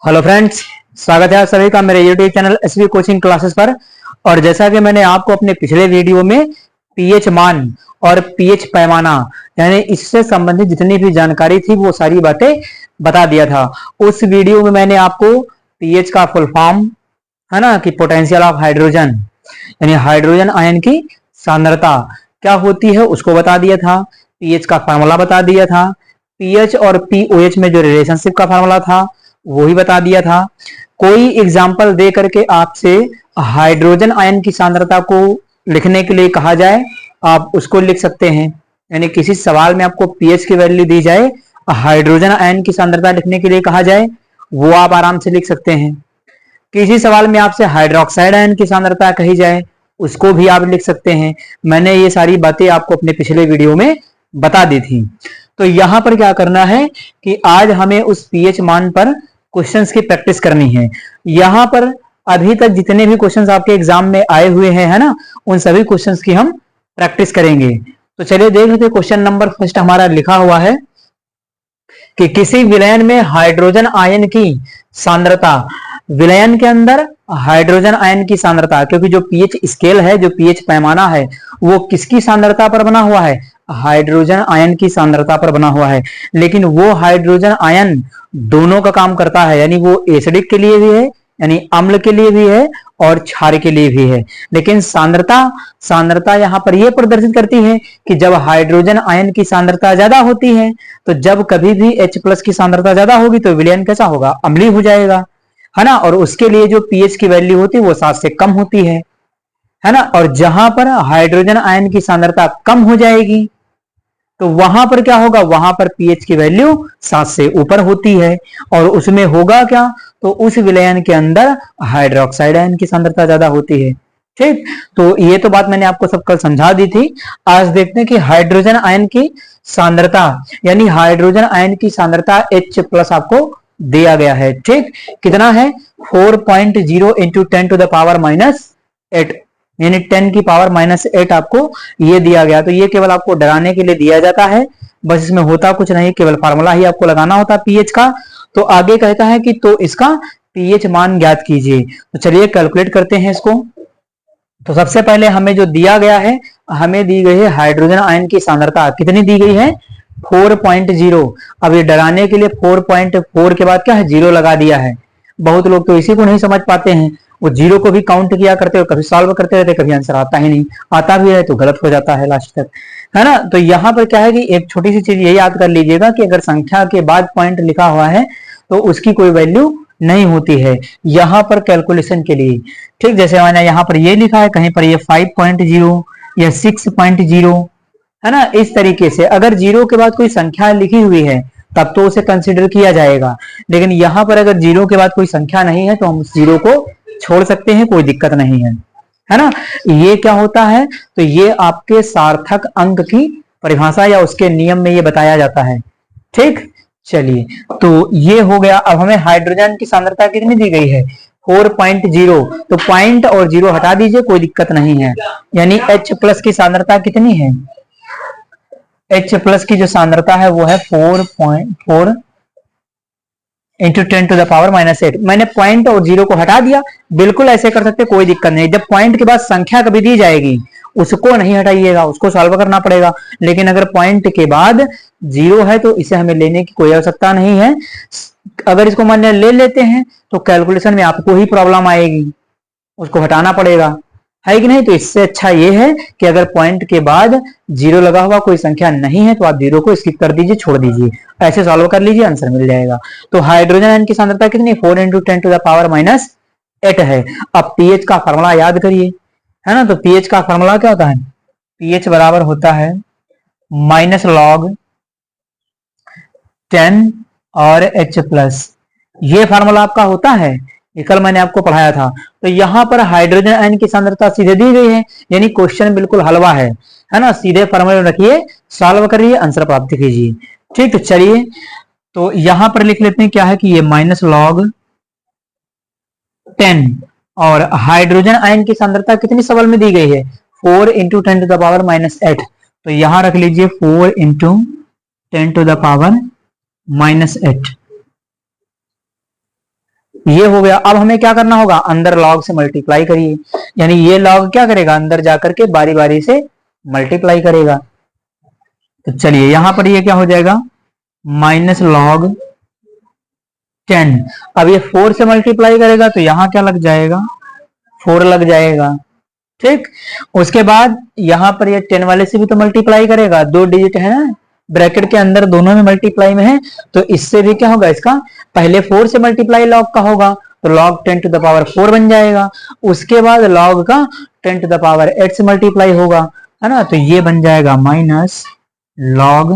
Hello friends, स्वागत है आप सभी का मेरे YouTube channel SV coaching classes पर। और जैसा कि मैंने आपको अपने पिछले वीडियो में पीएच मान और पीएच पैमाना यानी इससे संबंधित जितनी भी जानकारी थी वो सारी बातें बता दिया था। उस वीडियो में मैंने आपको पीएच का फुल फॉर्म है ना कि पोटेंशियल ऑफ हाइड्रोजन यानी हाइड्रोजन आयन की सांद्रता क्या होती है उसको बता दिया था। पीएच का फार्मूला बता दिया था। पीएच और पीओएच में जो रिलेशनशिप का फार्मूला था वो ही बता दिया था। कोई एग्जाम्पल दे करके आपसे हाइड्रोजन आयन की सांद्रता को लिखने के लिए कहा जाए, आप उसको लिख सकते हैं। यानी किसी सवाल में आपको पीएच की वैल्यू दी जाए, हाइड्रोजन आयन की सांद्रता लिखने के लिए कहा जाए, वो आप आराम से लिख सकते हैं। किसी सवाल में आपसे हाइड्रोक्साइड आयन की सांद्रता कही जाए, उसको भी आप लिख सकते हैं। मैंने ये सारी बातें आपको अपने पिछले वीडियो में बता दी थी। तो यहां पर क्या करना है कि आज हमें उस पीएच मान पर क्वेश्चंस की प्रैक्टिस करनी है। यहां पर अभी तक जितने भी क्वेश्चंस आपके एग्जाम में आए हुए हैं है ना, उन सभी क्वेश्चंस की हम प्रैक्टिस करेंगे। तो चलिए देख लेते हैं। क्वेश्चन नंबर फर्स्ट हमारा लिखा हुआ है कि किसी विलयन में हाइड्रोजन आयन की सांद्रता, विलयन के अंदर हाइड्रोजन आयन की सांद्रता, क्योंकि जो पीएच स्केल है, जो पीएच पैमाना है, वो किसकी सांद्रता पर बना हुआ है? हाइड्रोजन आयन की सांद्रता पर बना हुआ है। लेकिन वो हाइड्रोजन आयन दोनों का काम करता है, यानी वो एसिडिक के लिए भी है, यानी अम्ल के लिए भी है और क्षार के लिए भी है। लेकिन सांद्रता यहां पर यह प्रदर्शित करती है कि जब हाइड्रोजन आयन की सांद्रता ज्यादा होती है, तो जब कभी भी H+ की सांद्रता ज्यादा होगी तो विलयन कैसा होगा? अम्लीय हो जाएगा, है ना। और उसके लिए जो पीएच की वैल्यू होती है वो 7 से कम होती है ना। और जहां पर हाइड्रोजन आयन की सांद्रता कम हो जाएगी तो वहां पर क्या होगा? वहां पर पीएच की वैल्यू 7 से ऊपर होती है। और उसमें होगा क्या? तो उस विलयन के अंदर हाइड्रोक्साइड आयन की सांद्रता ज्यादा होती है। ठीक, तो ये तो बात मैंने आपको सब कल समझा दी थी। आज देखते हैं कि हाइड्रोजन आयन की सांद्रता यानी हाइड्रोजन आयन की सांद्रता H+ आपको दिया गया है। ठीक, कितना है? 4.0 इंटू 10⁻⁻8 यानी 10 की पावर -8 आपको ये दिया गया। तो ये केवल आपको डराने के लिए दिया जाता है, बस इसमें होता कुछ नहीं, केवल फार्मूला ही आपको लगाना होता है पीएच का। तो आगे कहता है कि तो इसका पीएच मान ज्ञात कीजिए। तो चलिए कैलकुलेट करते हैं इसको। तो सबसे पहले हमें जो दिया गया है, हमें दी गई है हाइड्रोजन आयन की सांद्रता। कितनी दी गई है? 4.0। अब ये डराने के लिए 4.4 के बाद क्या है? 0 लगा दिया है। बहुत लोग तो इसी को नहीं समझ पाते हैं, वो 0 को भी काउंट किया करते हो, कभी सॉल्व करते रहते, कभी आंसर आता ही नहीं, आता भी है तो गलत हो जाता है लास्ट तक, है ना। तो यहाँ पर क्या है कि एक छोटी सी चीज ये याद कर लीजिएगा कि अगर संख्या के बाद पॉइंट लिखा हुआ है तो उसकी कोई वैल्यू नहीं होती है यहाँ पर कैलकुलेशन के लिए। ठीक, जैसे मैंने यहाँ पर ये लिखा है, कहीं पर ये 5.0 या 6.0 है ना। इस तरीके से अगर 0 के बाद कोई संख्या लिखी हुई है तब तो उसे कंसीडर किया जाएगा। लेकिन यहाँ पर अगर 0 के बाद कोई संख्या नहीं है तो हम उस 0 को छोड़ सकते हैं, कोई दिक्कत नहीं है ना। ये क्या होता है? तो ये आपके सार्थक अंक की परिभाषा या उसके नियम में ये बताया जाता है। ठीक, चलिए तो ये हो गया। अब हमें हाइड्रोजन की सांद्रता कितनी दी गई है? 4.0। तो पॉइंट और 0 हटा दीजिए, कोई दिक्कत नहीं है। यानी H+ की सांद्रता कितनी है? H+ की जो सांद्रता है वो है 4.4 इंटू 10⁻⁻8। मैंने पॉइंट और 0 को हटा दिया। बिल्कुल ऐसे कर सकते, कोई दिक्कत नहीं। जब पॉइंट के बाद संख्या कभी दी जाएगी उसको नहीं हटाइएगा, उसको सॉल्व करना पड़ेगा। लेकिन अगर पॉइंट के बाद 0 है तो इसे हमें लेने की कोई आवश्यकता नहीं है। अगर इसको मान ले लेते हैं तो कैलकुलेशन में आपको ही प्रॉब्लम आएगी, उसको हटाना पड़ेगा, है कि नहीं। तो इससे अच्छा ये है कि अगर पॉइंट के बाद 0 लगा हुआ कोई संख्या नहीं है तो आप 0 को स्किप कर दीजिए, छोड़ दीजिए, ऐसे सॉल्व कर लीजिए, आंसर मिल जाएगा। तो हाइड्रोजन आयन की सांद्रता कितनी? 4 इंटू 10⁻⁻8 है। अब पीएच का फॉर्मूला याद करिए, है ना। तो पीएच का फॉर्मूला क्या होता है? पीएच बराबर होता है -log 10 और H+। ये फार्मूला आपका होता है, ये कल मैंने आपको पढ़ाया था। तो यहाँ पर हाइड्रोजन आयन की सांद्रता सीधे दी गई है, यानी क्वेश्चन बिल्कुल हलवा है ना। सीधे फार्मूले रखिए, सॉल्व करिए, आंसर प्राप्त कीजिए। ठीक, तो चलिए तो यहाँ पर लिख लेते हैं क्या है कि ये -log 10 और हाइड्रोजन आयन की सांद्रता कितनी सवाल में दी गई है? 4 इंटू 10⁻⁻8। तो यहां रख लीजिए 4 इंटू 10⁻⁻8। ये हो गया। अब हमें क्या करना होगा, अंदर लॉग से मल्टीप्लाई करिए, यानी ये लॉग क्या करेगा, अंदर जाकर के बारी बारी से मल्टीप्लाई करेगा। तो चलिए यहां पर ये क्या हो जाएगा, माइनस लॉग 10। अब ये 4 से मल्टीप्लाई करेगा तो यहां क्या लग जाएगा, 4 लग जाएगा। ठीक, उसके बाद यहां पर ये 10 वाले से भी तो मल्टीप्लाई करेगा, 2 डिजिट है ना ब्रैकेट के अंदर, दोनों में मल्टीप्लाई में है, तो इससे भी क्या होगा, इसका पहले 4 से मल्टीप्लाई लॉग का होगा तो log 10 टू द पावर 4 बन जाएगा। उसके बाद log का 10 टू द पावर 8 से मल्टीप्लाई होगा, है ना, तो ये बन जाएगा माइनस log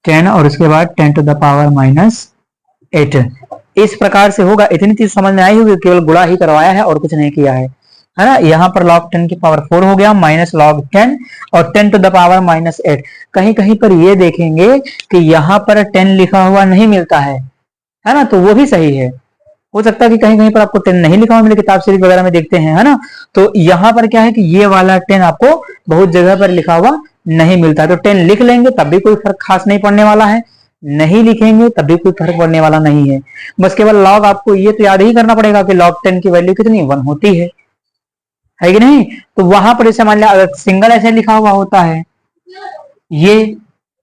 10 और उसके बाद 10 टू द पावर -8। इस प्रकार से होगा। इतनी चीज समझ में आई होगी, केवल गुणा ही करवाया है और कुछ नहीं किया है ना। यहाँ पर log 10 की पावर 4 हो गया माइनस log 10 और 10 टू द पावर -8। कहीं कहीं पर ये देखेंगे कि यहाँ पर 10 लिखा हुआ नहीं मिलता है ना, तो वो भी सही है। हो सकता है कि कहीं कहीं पर आपको 10 नहीं लिखा हुआ मिले, किताब सीरीज वगैरह में देखते हैं, है ना। तो यहाँ पर क्या है कि ये वाला 10 आपको बहुत जगह पर लिखा हुआ नहीं मिलता, तो 10 लिख लेंगे तब भी कोई फर्क खास नहीं पड़ने वाला है, नहीं लिखेंगे तब भी कोई फर्क पड़ने वाला नहीं है। बस केवल लॉग आपको ये तो याद ही करना पड़ेगा कि log 10 की वैल्यू कितनी 1 होती है कि नहीं। तो वहां पर जैसे मान लिया अगर सिंगल ऐसे लिखा हुआ होता है ये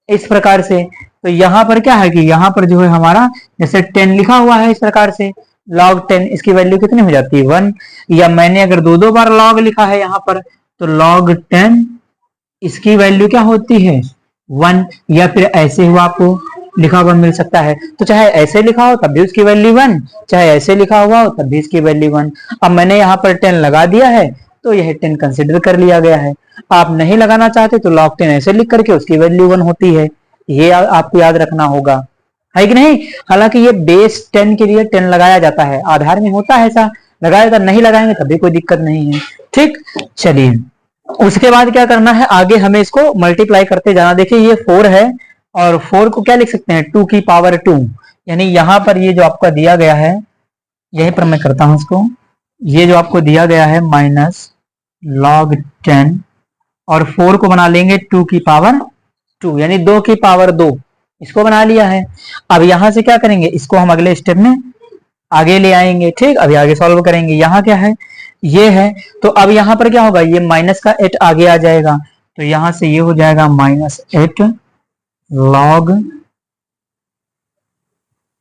इस प्रकार से, तो यहाँ पर क्या है कि यहाँ पर जो है हमारा जैसे 10 लिखा हुआ है इस प्रकार से, log 10 इसकी वैल्यू कितनी हो जाती है 1। या मैंने अगर दो बार log लिखा है यहाँ पर तो log 10 इसकी वैल्यू क्या होती है 1। या फिर ऐसे हुआ आपको लिखा हुआ मिल सकता है, तो चाहे ऐसे लिखा हो तब भी उसकी वैल्यू 1, चाहे ऐसे लिखा हुआ हो तब भी इसकी वैल्यू 1। अब मैंने यहाँ पर 10 लगा दिया है तो यह 10 कंसिडर कर लिया गया है। आप नहीं लगाना चाहते तो log 10 ऐसे लिख करके उसकी वैल्यू 1 होती है, ये आपको याद रखना होगा, है कि नहीं। हालांकि ये बेस 10 के लिए 10 लगाया जाता है, आधार में होता है ऐसा लगाया जाता, नहीं लगाएंगे तभी कोई दिक्कत नहीं है। ठीक, चलिए उसके बाद क्या करना है, आगे हमें इसको मल्टीप्लाई करते जाना। देखिए ये 4 है और 4 को क्या लिख सकते हैं 2 की पावर 2, यानी यहां पर ये जो आपका दिया गया है, यहीं पर मैं करता हूं इसको, ये जो आपको दिया गया है माइनस log 10 और 4 को बना लेंगे 2 की पावर 2, यानी 2 की पावर 2 इसको बना लिया है। अब यहां से क्या करेंगे, इसको हम अगले स्टेप में आगे ले आएंगे। ठीक, अभी आगे सॉल्व करेंगे। यहाँ क्या है, ये है, तो अब यहाँ पर क्या होगा, ये माइनस का 8 आगे आ जाएगा, तो यहां से ये हो जाएगा -8 log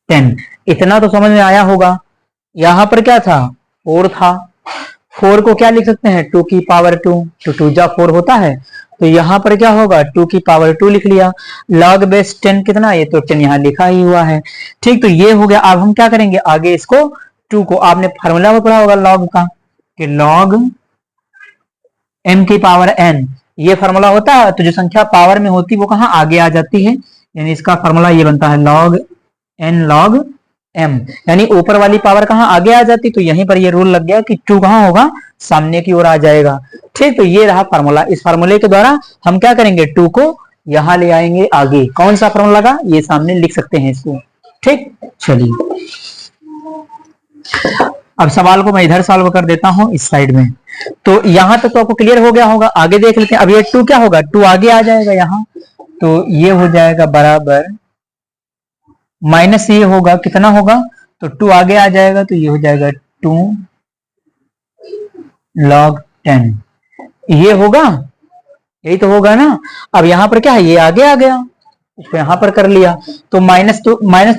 10। इतना तो समझ में आया होगा। यहां पर क्या था 4 था, 4 को क्या लिख सकते हैं 2 की पावर 2, तो 2 जा 4 होता है, तो यहां पर क्या होगा 2 की पावर 2 लिख लिया। log बेस 10 कितना, ये तो 10 यहाँ लिखा ही हुआ है। ठीक, तो ये हो गया। अब हम क्या करेंगे, आगे इसको 2 को, आपने फार्मूला में पढ़ा होगा log का कि log m की पावर n, ये फार्मूला होता है, तो जो संख्या पावर में होती है वो कहाँ आगे आ जाती है, यानी इसका फार्मूला ये बनता है log n log m, यानी ऊपर वाली पावर कहाँ आगे आ जाती, तो यहीं पर ये रूल लग गया कि 2 कहाँ होगा सामने की ओर आ जाएगा। ठीक, तो ये रहा फार्मूला। इस फार्मूले के द्वारा हम क्या करेंगे 2 को यहां ले आएंगे आगे। कौन सा फार्मूला लगा, ये सामने लिख सकते हैं इसको। ठीक, चलिए अब सवाल को मैं इधर सॉल्व कर देता हूं इस साइड में। तो यहां तक तो आपको क्लियर हो गया होगा, आगे देख लेते हैं। अब ये 2 क्या होगा, 2 आगे आ जाएगा यहाँ, तो ये हो जाएगा बराबर माइनस, ये होगा कितना होगा, तो 2 आगे आ जाएगा, तो ये हो जाएगा 2 log 10, ये होगा, यही तो होगा ना। अब यहाँ पर क्या है, ये आगे आ गया, इसको यहाँ पर कर लिया, तो माइनस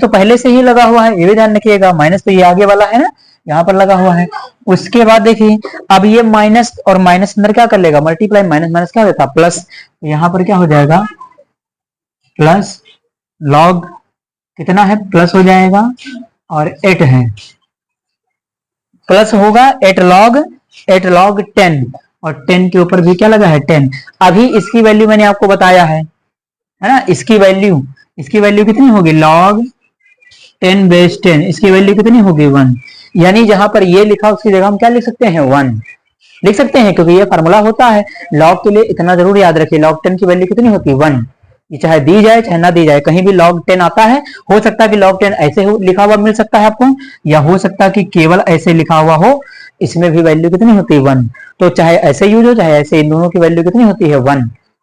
तो पहले से ही लगा हुआ है, ये भी ध्यान रखिएगा, माइनस तो ये आगे वाला है ना, यहाँ पर लगा हुआ है। उसके बाद देखिए अब ये माइनस और माइनस अंदर क्या कर लेगा मल्टीप्लाई, माइनस माइनस क्या होता है प्लस, यहाँ पर क्या हो जाएगा प्लस log कितना है प्लस हो जाएगा और 8 है, प्लस होगा 8 log 10 और 10 के ऊपर भी क्या लगा है 10। अभी इसकी वैल्यू मैंने आपको बताया है ना, इसकी वैल्यू कितनी होगी log 10 बेस 10, इसकी वैल्यू कितनी होगी 1, यानी जहां पर ये लिखा उसकी जगह हम क्या लिख सकते हैं 1 लिख सकते हैं, क्योंकि ये फार्मूला होता है log के लिए। इतना जरूर याद रखिए log 10 की वैल्यू कितनी होती है 1, ये चाहे दी जाए चाहे ना दी जाए, कहीं भी log 10 आता है। हो सकता है कि log 10 ऐसे लिखा हुआ मिल सकता है आपको, या हो सकता है कि केवल ऐसे लिखा हुआ हो, इसमें भी वैल्यू कितनी होती है 1। तो चाहे ऐसे यूज हो चाहे ऐसे, इन दोनों की वैल्यू कितनी होती है 1,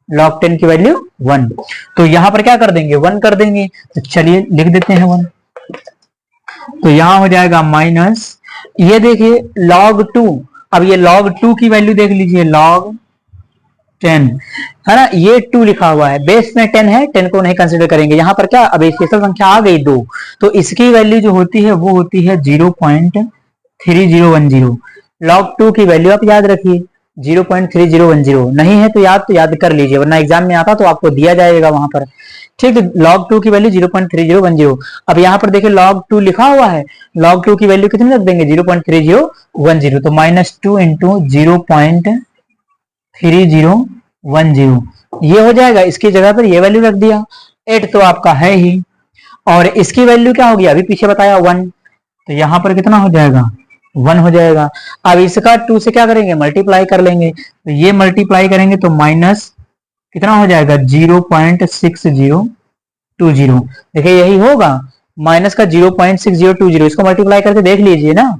log 10 की वैल्यू 1। तो यहां पर क्या कर देंगे 1 कर देंगे, तो चलिए लिख देते हैं 1। तो यहां हो जाएगा माइनस, ये देखिए log 2। अब ये log 2 की वैल्यू देख लीजिए, log 10 है ना, ये 2 लिखा हुआ है, बेस में 10 है, 10 को नहीं कंसिडर करेंगे यहाँ पर। क्या अब स्पेशल संख्या आ गई 2, तो इसकी वैल्यू जो होती है वो होती है 0.3010। log 2 की वैल्यू आप याद रखिए 0.3010, नहीं है तो याद कर लीजिए, वरना एग्जाम में आता तो आपको दिया जाएगा वहां पर। ठीक है, log 2 की वैल्यू 0.3010। अब यहाँ पर देखिए log 2 लिखा हुआ है, log 2 की वैल्यू कितनी रख देंगे 0.3010, तो -2 इंटू 0.3010, ये हो जाएगा। इसकी जगह पर ये वैल्यू रख दिया, 8 तो आपका है ही, और इसकी वैल्यू क्या होगी अभी पीछे बताया 1, तो यहां पर कितना हो जाएगा 1 हो जाएगा। अब इसका 2 से क्या करेंगे मल्टीप्लाई कर लेंगे, तो ये मल्टीप्लाई करेंगे तो माइनस कितना हो जाएगा 0.6020। देखिए यही होगा, माइनस का 0.6020, इसको मल्टीप्लाई करके देख लीजिए ना।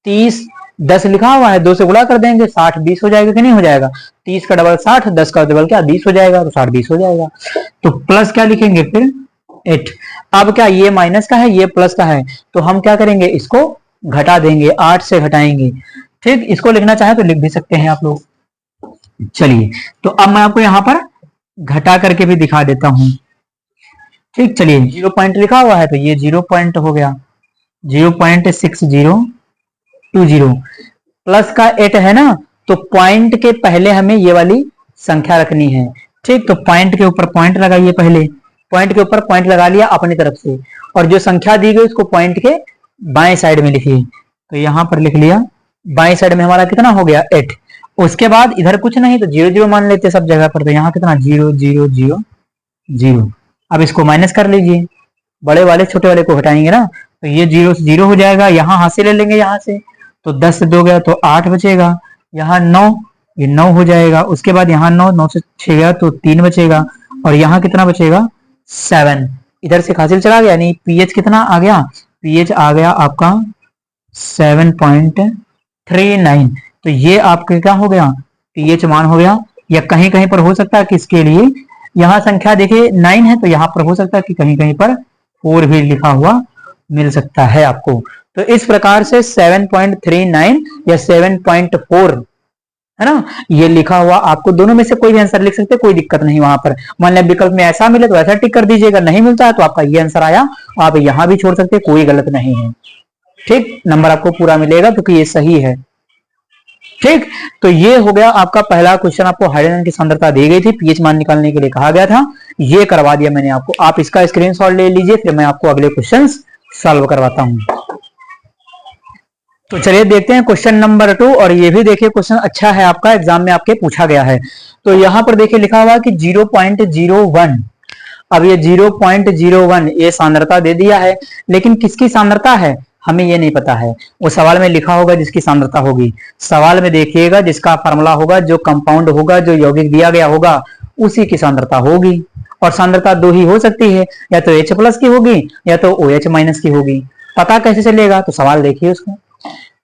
30 10 लिखा हुआ है, 2 से गुणा कर देंगे 60 20 हो जाएगा कि नहीं हो जाएगा। 30 का डबल 60, 10 का डबल क्या 20 हो जाएगा, तो 60 20 हो जाएगा। तो प्लस क्या लिखेंगे फिर 8। अब क्या ये माइनस का है ये प्लस का है, तो हम क्या करेंगे इसको घटा देंगे, 8 से घटाएंगे। ठीक, इसको लिखना चाहे तो लिख भी सकते हैं आप लोग। चलिए, तो अब मैं आपको यहाँ पर घटा करके भी दिखा देता हूं। ठीक, चलिए 0 पॉइंट लिखा हुआ है तो ये 0 पॉइंट हो गया, 0.6020। प्लस का 8 है ना, तो पॉइंट के पहले हमें ये वाली संख्या रखनी है। ठीक, तो पॉइंट के ऊपर पॉइंट लगाइए, पहले पॉइंट के ऊपर पॉइंट लगा लिया अपनी तरफ से, और जो संख्या दी गई उसको पॉइंट के बाएं साइड में लिखिए। तो यहां पर लिख लिया, बाएं साइड में हमारा कितना हो गया 8। उसके बाद इधर कुछ नहीं तो 0 0 मान लेते सब जगह पर, तो यहाँ कितना 0 0 0 0। अब इसको माइनस कर लीजिए, बड़े वाले छोटे वाले को हटाएंगे ना, तो ये 0 से 0 हो जाएगा, यहाँ हासिल ले लेंगे यहाँ से, तो 10 से 2 गया तो 8 बचेगा, यहाँ 9, ये 9 हो जाएगा। उसके बाद यहाँ 9, 9 से 6 गया तो 3 बचेगा, और यहाँ कितना बचेगा 7। इधर से हासिल चला गया, यानी पीएच कितना आ गया, पीएच आ गया आपका 7.39। तो ये आपके क्या हो गया पीएच मान हो गया। या कहीं कहीं पर हो सकता है कि इसके लिए यहाँ संख्या देखिए 9 है, तो यहाँ पर हो सकता है कि कहीं कहीं पर 4 भी लिखा हुआ मिल सकता है आपको। तो इस प्रकार से 7.39 या 7.4 है ना, ये लिखा हुआ आपको, दोनों में से कोई भी आंसर लिख सकते, कोई दिक्कत नहीं। वहां पर मान लिया विकल्प में ऐसा मिले तो ऐसा टिक कर दीजिएगा, नहीं मिलता है तो आपका ये आंसर आया, आप यहां भी छोड़ सकते, कोई गलत नहीं है। ठीक, नंबर आपको पूरा मिलेगा क्योंकि ये सही है। ठीक, तो ये हो गया आपका पहला क्वेश्चन। आपको हाइड्रोजन की सांद्रता दी गई थी, पीएच मान निकालने के लिए कहा गया था, ये करवा दिया मैंने आपको। आप इसका स्क्रीनशॉट ले लीजिए, फिर मैं आपको अगले क्वेश्चन सॉल्व करवाता हूं। तो चलिए देखते हैं क्वेश्चन नंबर 2, और ये भी देखिए क्वेश्चन अच्छा है आपका, एग्जाम में आपके पूछा गया है। तो यहां पर देखिए लिखा हुआ है कि 0.01। अब ये 0.01 ये सांद्रता दे दिया है, लेकिन किसकी सांद्रता है हमें ये नहीं पता है। वो सवाल में लिखा होगा जिसकी सांद्रता होगी, सवाल में देखिएगा जिसका फार्मूला होगा, जो कंपाउंड होगा, जो यौगिक दिया गया होगा, उसी की सांद्रता होगी। और सांद्रता दो ही हो सकती है, या तो H प्लस की होगी या तो OH माइनस की होगी। पता कैसे चलेगा, तो सवाल देखिए उसको।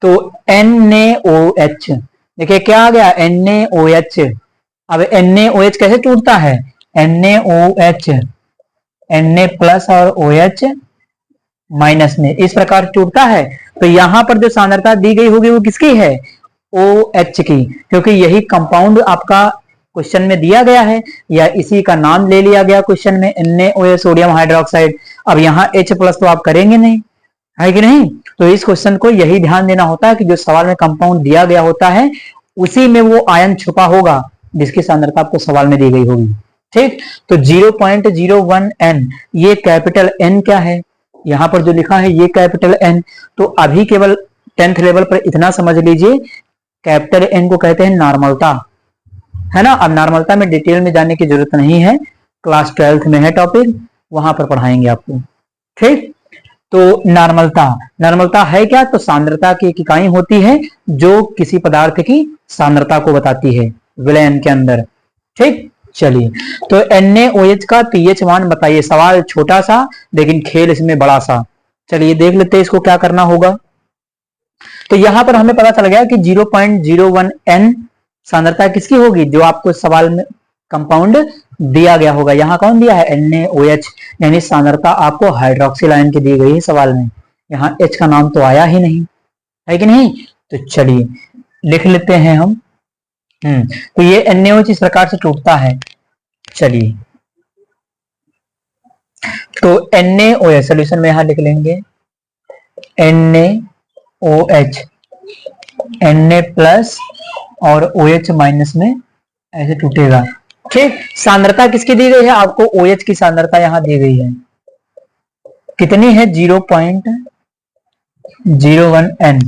तो NaOH देखिए क्या आ गया NaOH। अब NaOH कैसे टूटता है, NaOH Na प्लस और OH माइनस में इस प्रकार टूटता है। तो यहां पर जो सांद्रता दी गई होगी वो किसकी है, OH की, क्योंकि यही कंपाउंड आपका क्वेश्चन में दिया गया है, या इसी का नाम ले लिया गया क्वेश्चन में, NaOH सोडियम हाइड्रोक्साइड। अब यहाँ H प्लस तो आप करेंगे नहीं, है कि नहीं। तो इस क्वेश्चन को यही ध्यान देना होता है कि जो सवाल में कंपाउंड दिया गया होता है उसी में वो आयन छुपा होगा जिसकी सांद्रता आपको सवाल में दी गई होगी। ठीक, तो 0.01 N, ये कैपिटल N क्या है, यहां पर जो लिखा है ये कैपिटल N। तो अभी केवल 10th लेवल पर इतना समझ लीजिए, कैपिटल N को कहते हैं नॉर्मलता, है ना। अब नॉर्मलता में डिटेल में जाने की जरूरत नहीं है, क्लास 12th में है टॉपिक, वहां पर पढ़ाएंगे आपको। ठीक, तो नॉर्मलता है क्या, तो सांद्रता की एक इकाई होती है जो किसी पदार्थ की सांद्रता को बताती है विलयन के अंदर। ठीक, चलिए तो NaOH का पीएच मान बताइए। सवाल छोटा सा लेकिन खेल इसमें बड़ा सा। चलिए देख लेते हैं इसको क्या करना होगा। तो यहां पर हमें पता चल गया कि 0.01 N सांद्रता किसकी होगी, जो आपको सवाल में कंपाउंड दिया गया होगा। यहाँ कौन दिया है NaOH, यानी सांद्रता आपको हाइड्रोक्सिल आयन की दी गई है सवाल में। यहाँ H का नाम तो आया ही नहीं, है कि नहीं। तो चलिए लिख लेते हैं हम। तो ये NaOH इस प्रकार से टूटता है। चलिए तो NaOH सोल्यूशन में यहां लिख लेंगे NaOH, Na प्लस और OH माइनस में ऐसे टूटेगा। ठीक, सांद्रता किसकी दी गई है आपको? OH की सांद्रता यहां दी गई है, कितनी है? 0.01 n।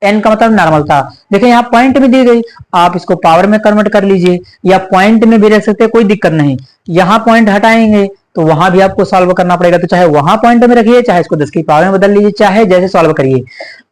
n का मतलब नॉर्मल था। देखिए यहाँ पॉइंट में दी गई, आप इसको पावर में कन्वर्ट कर लीजिए या पॉइंट में भी रख सकते हैं, कोई दिक्कत नहीं। यहाँ पॉइंट हटाएंगे तो वहां भी आपको सॉल्व करना पड़ेगा, तो चाहे वहां पॉइंट में रखिए, चाहे इसको 10 की पावर में बदल लीजिए, चाहे जैसे सॉल्व करिए।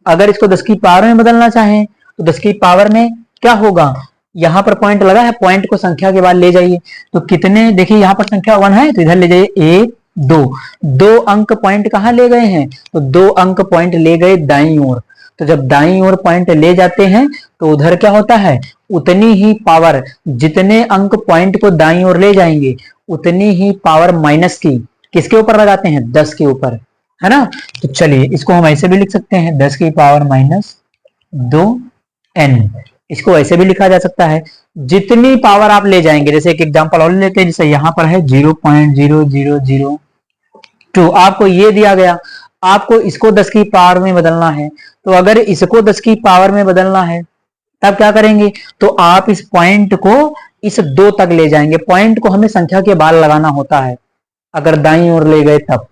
अगर इसको 10 की पावर में बदलना चाहें तो 10 की पावर में क्या होगा, यहाँ पर पॉइंट लगा है, पॉइंट को संख्या के बाद ले जाइए। तो कितने, देखिए यहाँ पर संख्या 1 है तो इधर ले जाइए 1 2, 2 अंक पॉइंट कहाँ ले गए हैं? तो 2 अंक पॉइंट ले गए दाईं ओर। तो जब दाईं ओर पॉइंट ले जाते हैं तो उधर क्या होता है, उतनी ही पावर, जितने अंक पॉइंट को दाईं ओर ले जाएंगे उतनी ही पावर माइनस की किसके ऊपर लगाते हैं? 10 के ऊपर, है ना। तो चलिए इसको हम ऐसे भी लिख सकते हैं 10 की पावर माइनस 2 n। इसको ऐसे भी लिखा जा सकता है, जितनी पावर आप ले जाएंगे। जैसे एक एग्जांपल और लेते हैं, जैसे यहां पर है 0.0002, आपको ये दिया गया, आपको इसको 10 की पावर में बदलना है। तो अगर इसको 10 की पावर में बदलना है तब क्या करेंगे, तो आप इस पॉइंट को इस 2 तक ले जाएंगे। पॉइंट को हमें संख्या के बाद लगाना होता है अगर दाईं ओर ले गए तब।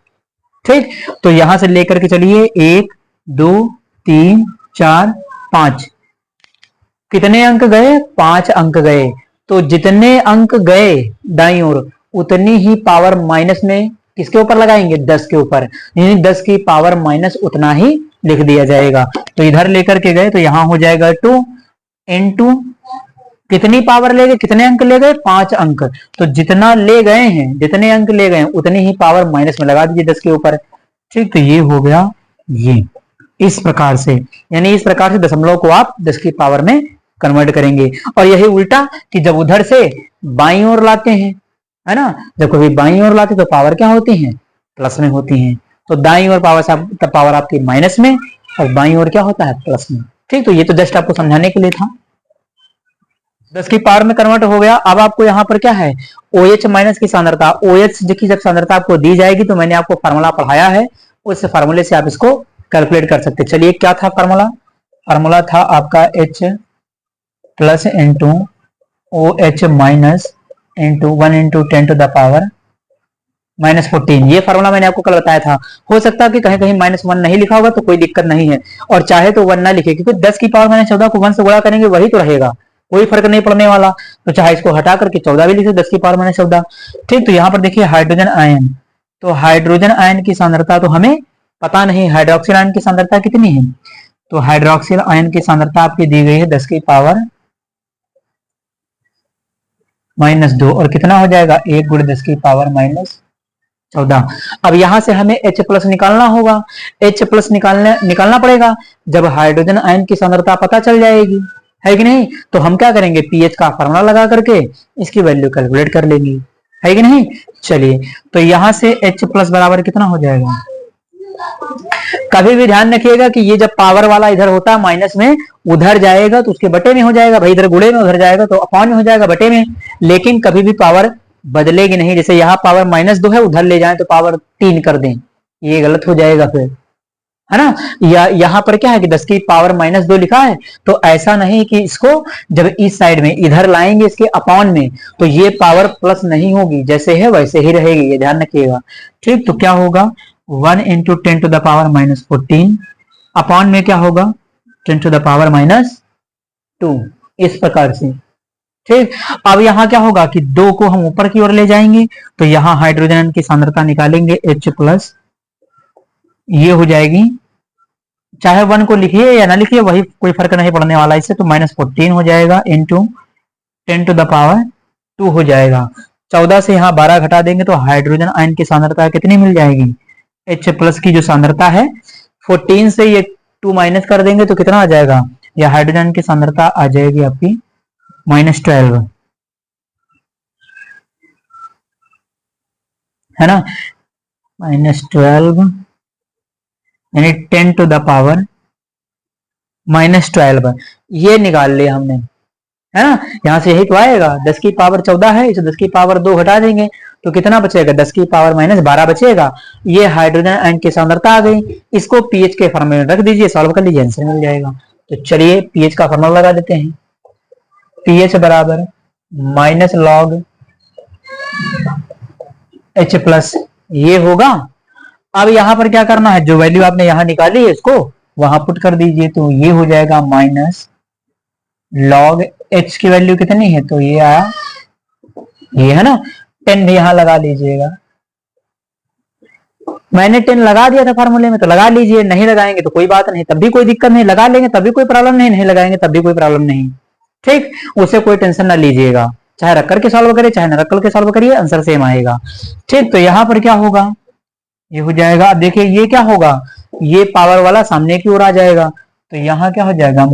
ठीक, तो यहां से लेकर के चलिए 1 2 3 4 5, कितने अंक गए? 5 अंक गए। तो जितने अंक गए दाईं ओर उतनी ही पावर माइनस में किसके ऊपर लगाएंगे? 10 के ऊपर, यानी 10 की पावर माइनस उतना ही लिख दिया जाएगा। तो इधर लेकर के गए तो यहां हो जाएगा 2 into कितनी पावर ले गए, कितने अंक ले गए? 5 अंक। तो जितना ले गए हैं, जितने अंक ले गए उतनी ही पावर माइनस में लगा दीजिए 10 के ऊपर। ठीक, तो ये हो गया ये इस प्रकार से, यानी इस प्रकार से दशमलव को आप 10 की पावर में कन्वर्ट करेंगे। और यही उल्टा कि जब उधर से बाईं ओर लाते हैं, है ना, जब कभी बाईं ओर लाते तो पावर क्या होती है? प्लस में होती है। तो दाईं ओर पावर आपकी माइनस में और बाईं ओर क्या होता है? प्लस में। ठीक, तो ये तो जस्ट आपको समझाने के लिए था। 10 की पावर में कन्वर्ट हो गया। अब आपको यहाँ पर क्या है? OH माइनस की सांद्रता, OH की जब सांद्रता आपको दी जाएगी तो मैंने आपको फार्मूला पढ़ाया है, उस फार्मूले से आप इसको कैलकुलेट कर सकते। चलिए क्या था फार्मूला? फार्मूला था आपका H plus into OH minus into 1 into 10 to the power minus 14। ये फार्मूला मैंने आपको कल बताया था। हो सकता है कि कहीं कहीं -1 नहीं लिखा होगा तो कोई दिक्कत नहीं है, और चाहे तो 1 ना लिखे, क्योंकि 10 की पावर -14 को 1 से गुणा करेंगे वही तो रहेगा, कोई फर्क नहीं पड़ने वाला। तो चाहे इसको हटा करके 14 भी लिखे, 10 की पावर -14। ठीक, तो यहाँ पर देखिए हाइड्रोजन आयन, तो हाइड्रोजन आयन की सांद्रता तो हमें पता नहीं, हाइड्रोक्सिल आयन की सांद्रता कितनी है? तो हाइड्रोक्सिल आयन की सांद्रता आपकी दी गई है 10 की पावर -2, और कितना हो जाएगा? 1 गुणे 10 की पावर -14। अब यहां से हमें H प्लस निकालना होगा, H प्लस निकालना पड़ेगा जब हाइड्रोजन आयन की सांद्रता पता चल जाएगी, है कि नहीं। तो हम क्या करेंगे? पीएच का फार्मूला लगा करके इसकी वैल्यू कैलकुलेट कर लेंगे, है कि नहीं। चलिए, तो यहां से H प्लस बराबर कितना हो जाएगा? कभी भी ध्यान रखिएगा कि ये जब पावर वाला इधर होता है माइनस में, उधर जाएगा तो उसके बटे में हो जाएगा, भाई इधर गुणे में, उधर जाएगा तो अपॉन में हो जाएगा, बटे में। लेकिन कभी भी पावर बदलेगी नहीं। जैसे यहाँ पावर -2 है, उधर ले जाएं तो पावर 3 कर दें, ये गलत हो जाएगा फिर, है ना। या यहाँ पर क्या है कि 10 की पावर -2 लिखा है, तो ऐसा नहीं कि इसको जब इस साइड में इधर लाएंगे इसके अपॉन में तो ये पावर प्लस नहीं होगी, जैसे है वैसे ही रहेगी, ये ध्यान रखिएगा। ठीक, तो क्या होगा? 1 into 10 to the power -14 upon में क्या होगा? 10 टू द पावर -2, इस प्रकार से। ठीक, अब यहां क्या होगा कि 2 को हम ऊपर की ओर ले जाएंगे, तो यहां हाइड्रोजन की सांद्रता निकालेंगे H प्लस, ये हो जाएगी, चाहे 1 को लिखिए या ना लिखिए वही, कोई फर्क नहीं पड़ने वाला इससे। तो -14 हो जाएगा इंटू 10 टू द पावर 2 हो जाएगा। 14 से यहाँ 12 घटा देंगे तो हाइड्रोजन आयन की सांद्रता कितनी मिल जाएगी? H प्लस की जो सांद्रता है, 14 से ये 2 माइनस कर देंगे तो कितना आ जाएगा? या हाइड्रोजन की सांद्रता आ जाएगी आपकी -12, है ना, -12 यानी 10 टू द पावर -12 ये निकाल लिया हमने, है ना। यहां से यही तो आएगा, 10 की पावर 14 है, इसे 10 की पावर 2 घटा देंगे तो कितना बचेगा, 10 की पावर -12 बचेगा। ये हाइड्रोजन आयन की सांद्रता आ गई। इसको पीएच के फॉर्मूले में रख दीजिए, सॉल्व कर लीजिए, आंसर मिल जाएगा। तो चलिए पीएच का फॉर्मूला लगा देते हैं। पीएच बराबर -log H प्लस ये होगा। अब यहां पर क्या करना है, जो वैल्यू आपने यहां निकाली है इसको वहां पुट कर दीजिए, तो ये हो जाएगा -log H की वैल्यू कितनी है, तो ये आया, ये है ना, 10 भी यहां लगा लीजिएगा। मैंने 10 लगा दिया था फार्मूले में, तो लगा लीजिए, नहीं लगाएंगे तो कोई बात नहीं, तब भी कोई दिक्कत नहीं, लगा लेंगे तब भी कोई प्रॉब्लम नहीं, नहीं लगाएंगे तब भी कोई प्रॉब्लम नहीं, ठीक। उससे कोई टेंशन ना लीजिएगा, चाहे रख करके सॉल्व करिए चाहे न रख करके सॉल्व करिए, आंसर सेम आएगा, ठीक। तो यहां पर क्या होगा, ये हो जाएगा, अब देखिए ये क्या होगा, ये पावर वाला सामने की ओर आ जाएगा, तो यहाँ क्या हो जाएगा,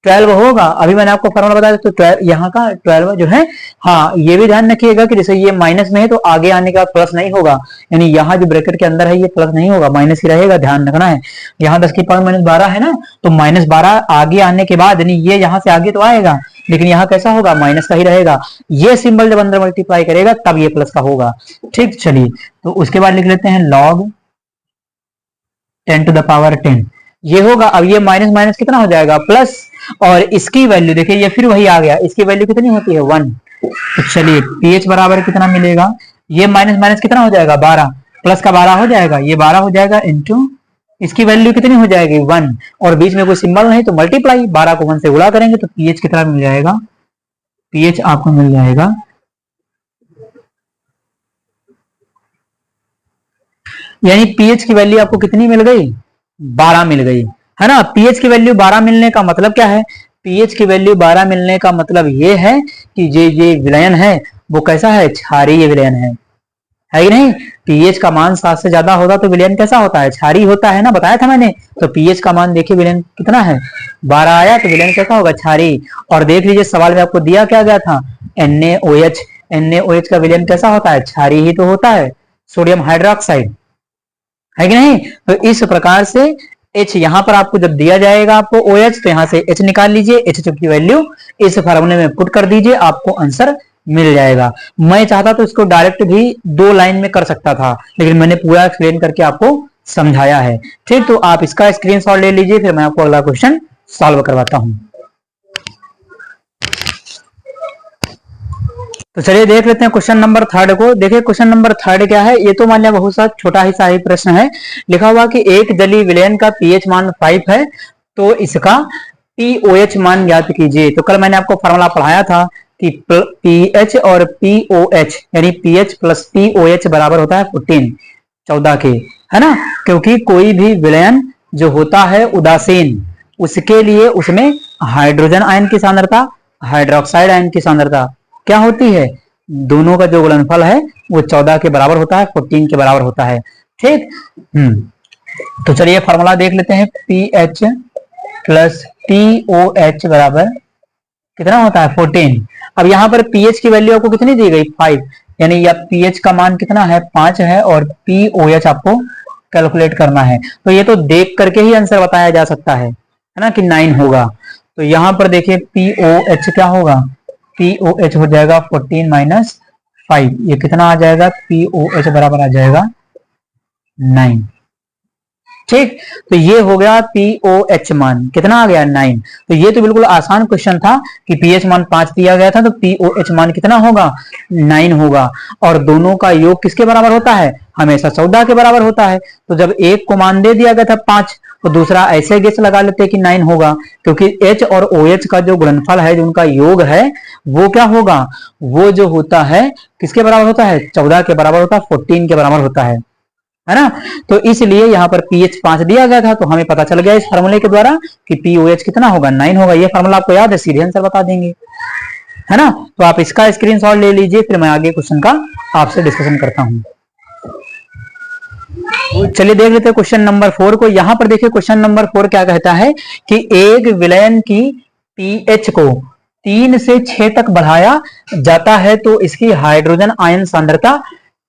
-12 होगा। अभी मैंने आपको फॉर्मूला बताया, तो 12 यहाँ का 12 जो है, हाँ ये भी ध्यान रखिएगा कि जैसे ये माइनस में है तो आगे आने के बाद प्लस नहीं होगा, यानी यहाँ जो ब्रैकेट के अंदर है ये प्लस नहीं होगा, माइनस ही रहेगा, ध्यान रखना है। यहाँ 10 की पावर -12 है ना, तो -12 आगे आने के बाद, यानी ये यहाँ से आगे तो आएगा, लेकिन यहाँ कैसा होगा, माइनस का ही रहेगा। ये सिंबल जब अंदर मल्टीप्लाई करेगा तब ये प्लस का होगा, ठीक। चलिए तो उसके बाद लिख लेते हैं log 10 टू द पावर 10 ये होगा। अब ये माइनस माइनस कितना हो जाएगा, प्लस, और इसकी वैल्यू देखिए ये फिर वही आ गया, इसकी वैल्यू कितनी होती है, 1। तो चलिए पीएच बराबर कितना मिलेगा, ये माइनस माइनस कितना हो जाएगा, 12, प्लस का 12 हो जाएगा, ये 12 हो जाएगा इंटू इसकी वैल्यू कितनी हो जाएगी, 1, और बीच में कोई सिंबल नहीं तो मल्टीप्लाई, 12 को 1 से गुणा करेंगे तो पीएच कितना मिल जाएगा, पीएच आपको मिल जाएगा, यानी पीएच की वैल्यू आपको कितनी मिल गई, 12 मिल गई, है ना। पीएच की वैल्यू 12 मिलने का मतलब क्या है, पीएच की वैल्यू 12 मिलने का मतलब ये है कि ये विलयन है वो कैसा है, क्षारीय विलयन है कि नहीं। पीएच का मान 7 से ज्यादा होता तो विलयन कैसा होता है, क्षारीय होता है ना, बताया था मैंने। तो पीएच का मान देखिए विलयन कितना है, 12 आया, तो विलयन कैसा होगा, क्षारीय। और देख लीजिए सवाल में आपको दिया क्या गया था, NaOH, NaOH का विलयन कैसा होता है, क्षारीय ही तो होता है, सोडियम हाइड्रोक्साइड, है कि नहीं। तो इस प्रकार से H यहां पर आपको जब दिया जाएगा आपको OH, तो यहां से H निकाल लीजिए, H की वैल्यू इस फार्मूले में पुट कर दीजिए, आपको आंसर मिल जाएगा। मैं चाहता तो इसको डायरेक्ट भी 2 लाइन में कर सकता था, लेकिन मैंने पूरा एक्सप्लेन करके आपको समझाया है, ठीक। तो आप इसका स्क्रीनशॉट ले लीजिए, फिर मैं आपको अगला क्वेश्चन सॉल्व करवाता हूं। तो चलिए देख लेते हैं क्वेश्चन नंबर 3 को। देखिए क्वेश्चन नंबर 3 क्या है, ये तो मान लिया बहुत सा छोटा ही सा ही प्रश्न है। लिखा हुआ कि एक जलीय विलयन का पीएच मान 5 है, तो इसका पीओएच मान ज्ञात कीजिए। तो कल मैंने आपको फॉर्मूला पढ़ाया था कि पीएच और पीओएच यानी पीएच प्लस पीओएच बराबर होता है 14 के, है ना। क्योंकि कोई भी विलयन जो होता है उदासीन, उसके लिए उसमें हाइड्रोजन आयन की सांद्रता, हाइड्रोक्साइड आयन की सांद्रता क्या होती है, दोनों का जो गुणनफल है वो 14 के बराबर होता है, 14 के बराबर होता है, ठीक। तो चलिए फॉर्मूला देख लेते हैं, पीएच प्लस पीओएच बराबर कितना होता है, 14। अब यहाँ पर पीएच की वैल्यू आपको कितनी दी गई, 5, यानी या पीएच का मान कितना है, 5 है, और पीओएच आपको कैलकुलेट करना है। तो ये तो देख करके ही आंसर बताया जा सकता है ना, कि 9 होगा। तो यहाँ पर देखिए पीओएच क्या होगा, पीओएच हो जाएगा 14 माइनस 5, ये कितना आ जाएगा, पीओएच बराबर आ जाएगा 9, ठीक। तो ये हो गया पीओएच मान कितना आ गया, 9। तो ये तो बिल्कुल आसान क्वेश्चन था कि पीएच मान 5 दिया गया था, तो पीओएच मान कितना होगा, 9 होगा। और दोनों का योग किसके बराबर होता है, हमेशा 14 के बराबर होता है। तो जब एक को मान दे दिया गया था 5, तो दूसरा ऐसे गेस लगा लेते कि 9 होगा, क्योंकि H और OH का जो गुणनफल है, जो उनका योग है, वो क्या होगा, वो जो होता है किसके बराबर होता है, 14 के बराबर होता है, 14 के बराबर होता है ना। तो इसलिए यहाँ पर पीएच 5 दिया गया था, तो हमें पता चल गया इस फार्मूले के द्वारा कि पीओएच कितना होगा, 9 होगा। ये फार्मूला आपको याद है, सीधे आंसर बता देंगे, है ना। तो आप इसका स्क्रीनशॉट ले लीजिए, फिर मैं आगे क्वेश्चन का आपसे डिस्कशन करता हूं। चलिए देख लेते हैं क्वेश्चन नंबर 4 को। यहां पर देखिए क्वेश्चन नंबर 4 क्या कहता है कि एक विलयन की पीएच को 3 से 6 तक बढ़ाया जाता है तो इसकी हाइड्रोजन आयन सांद्रता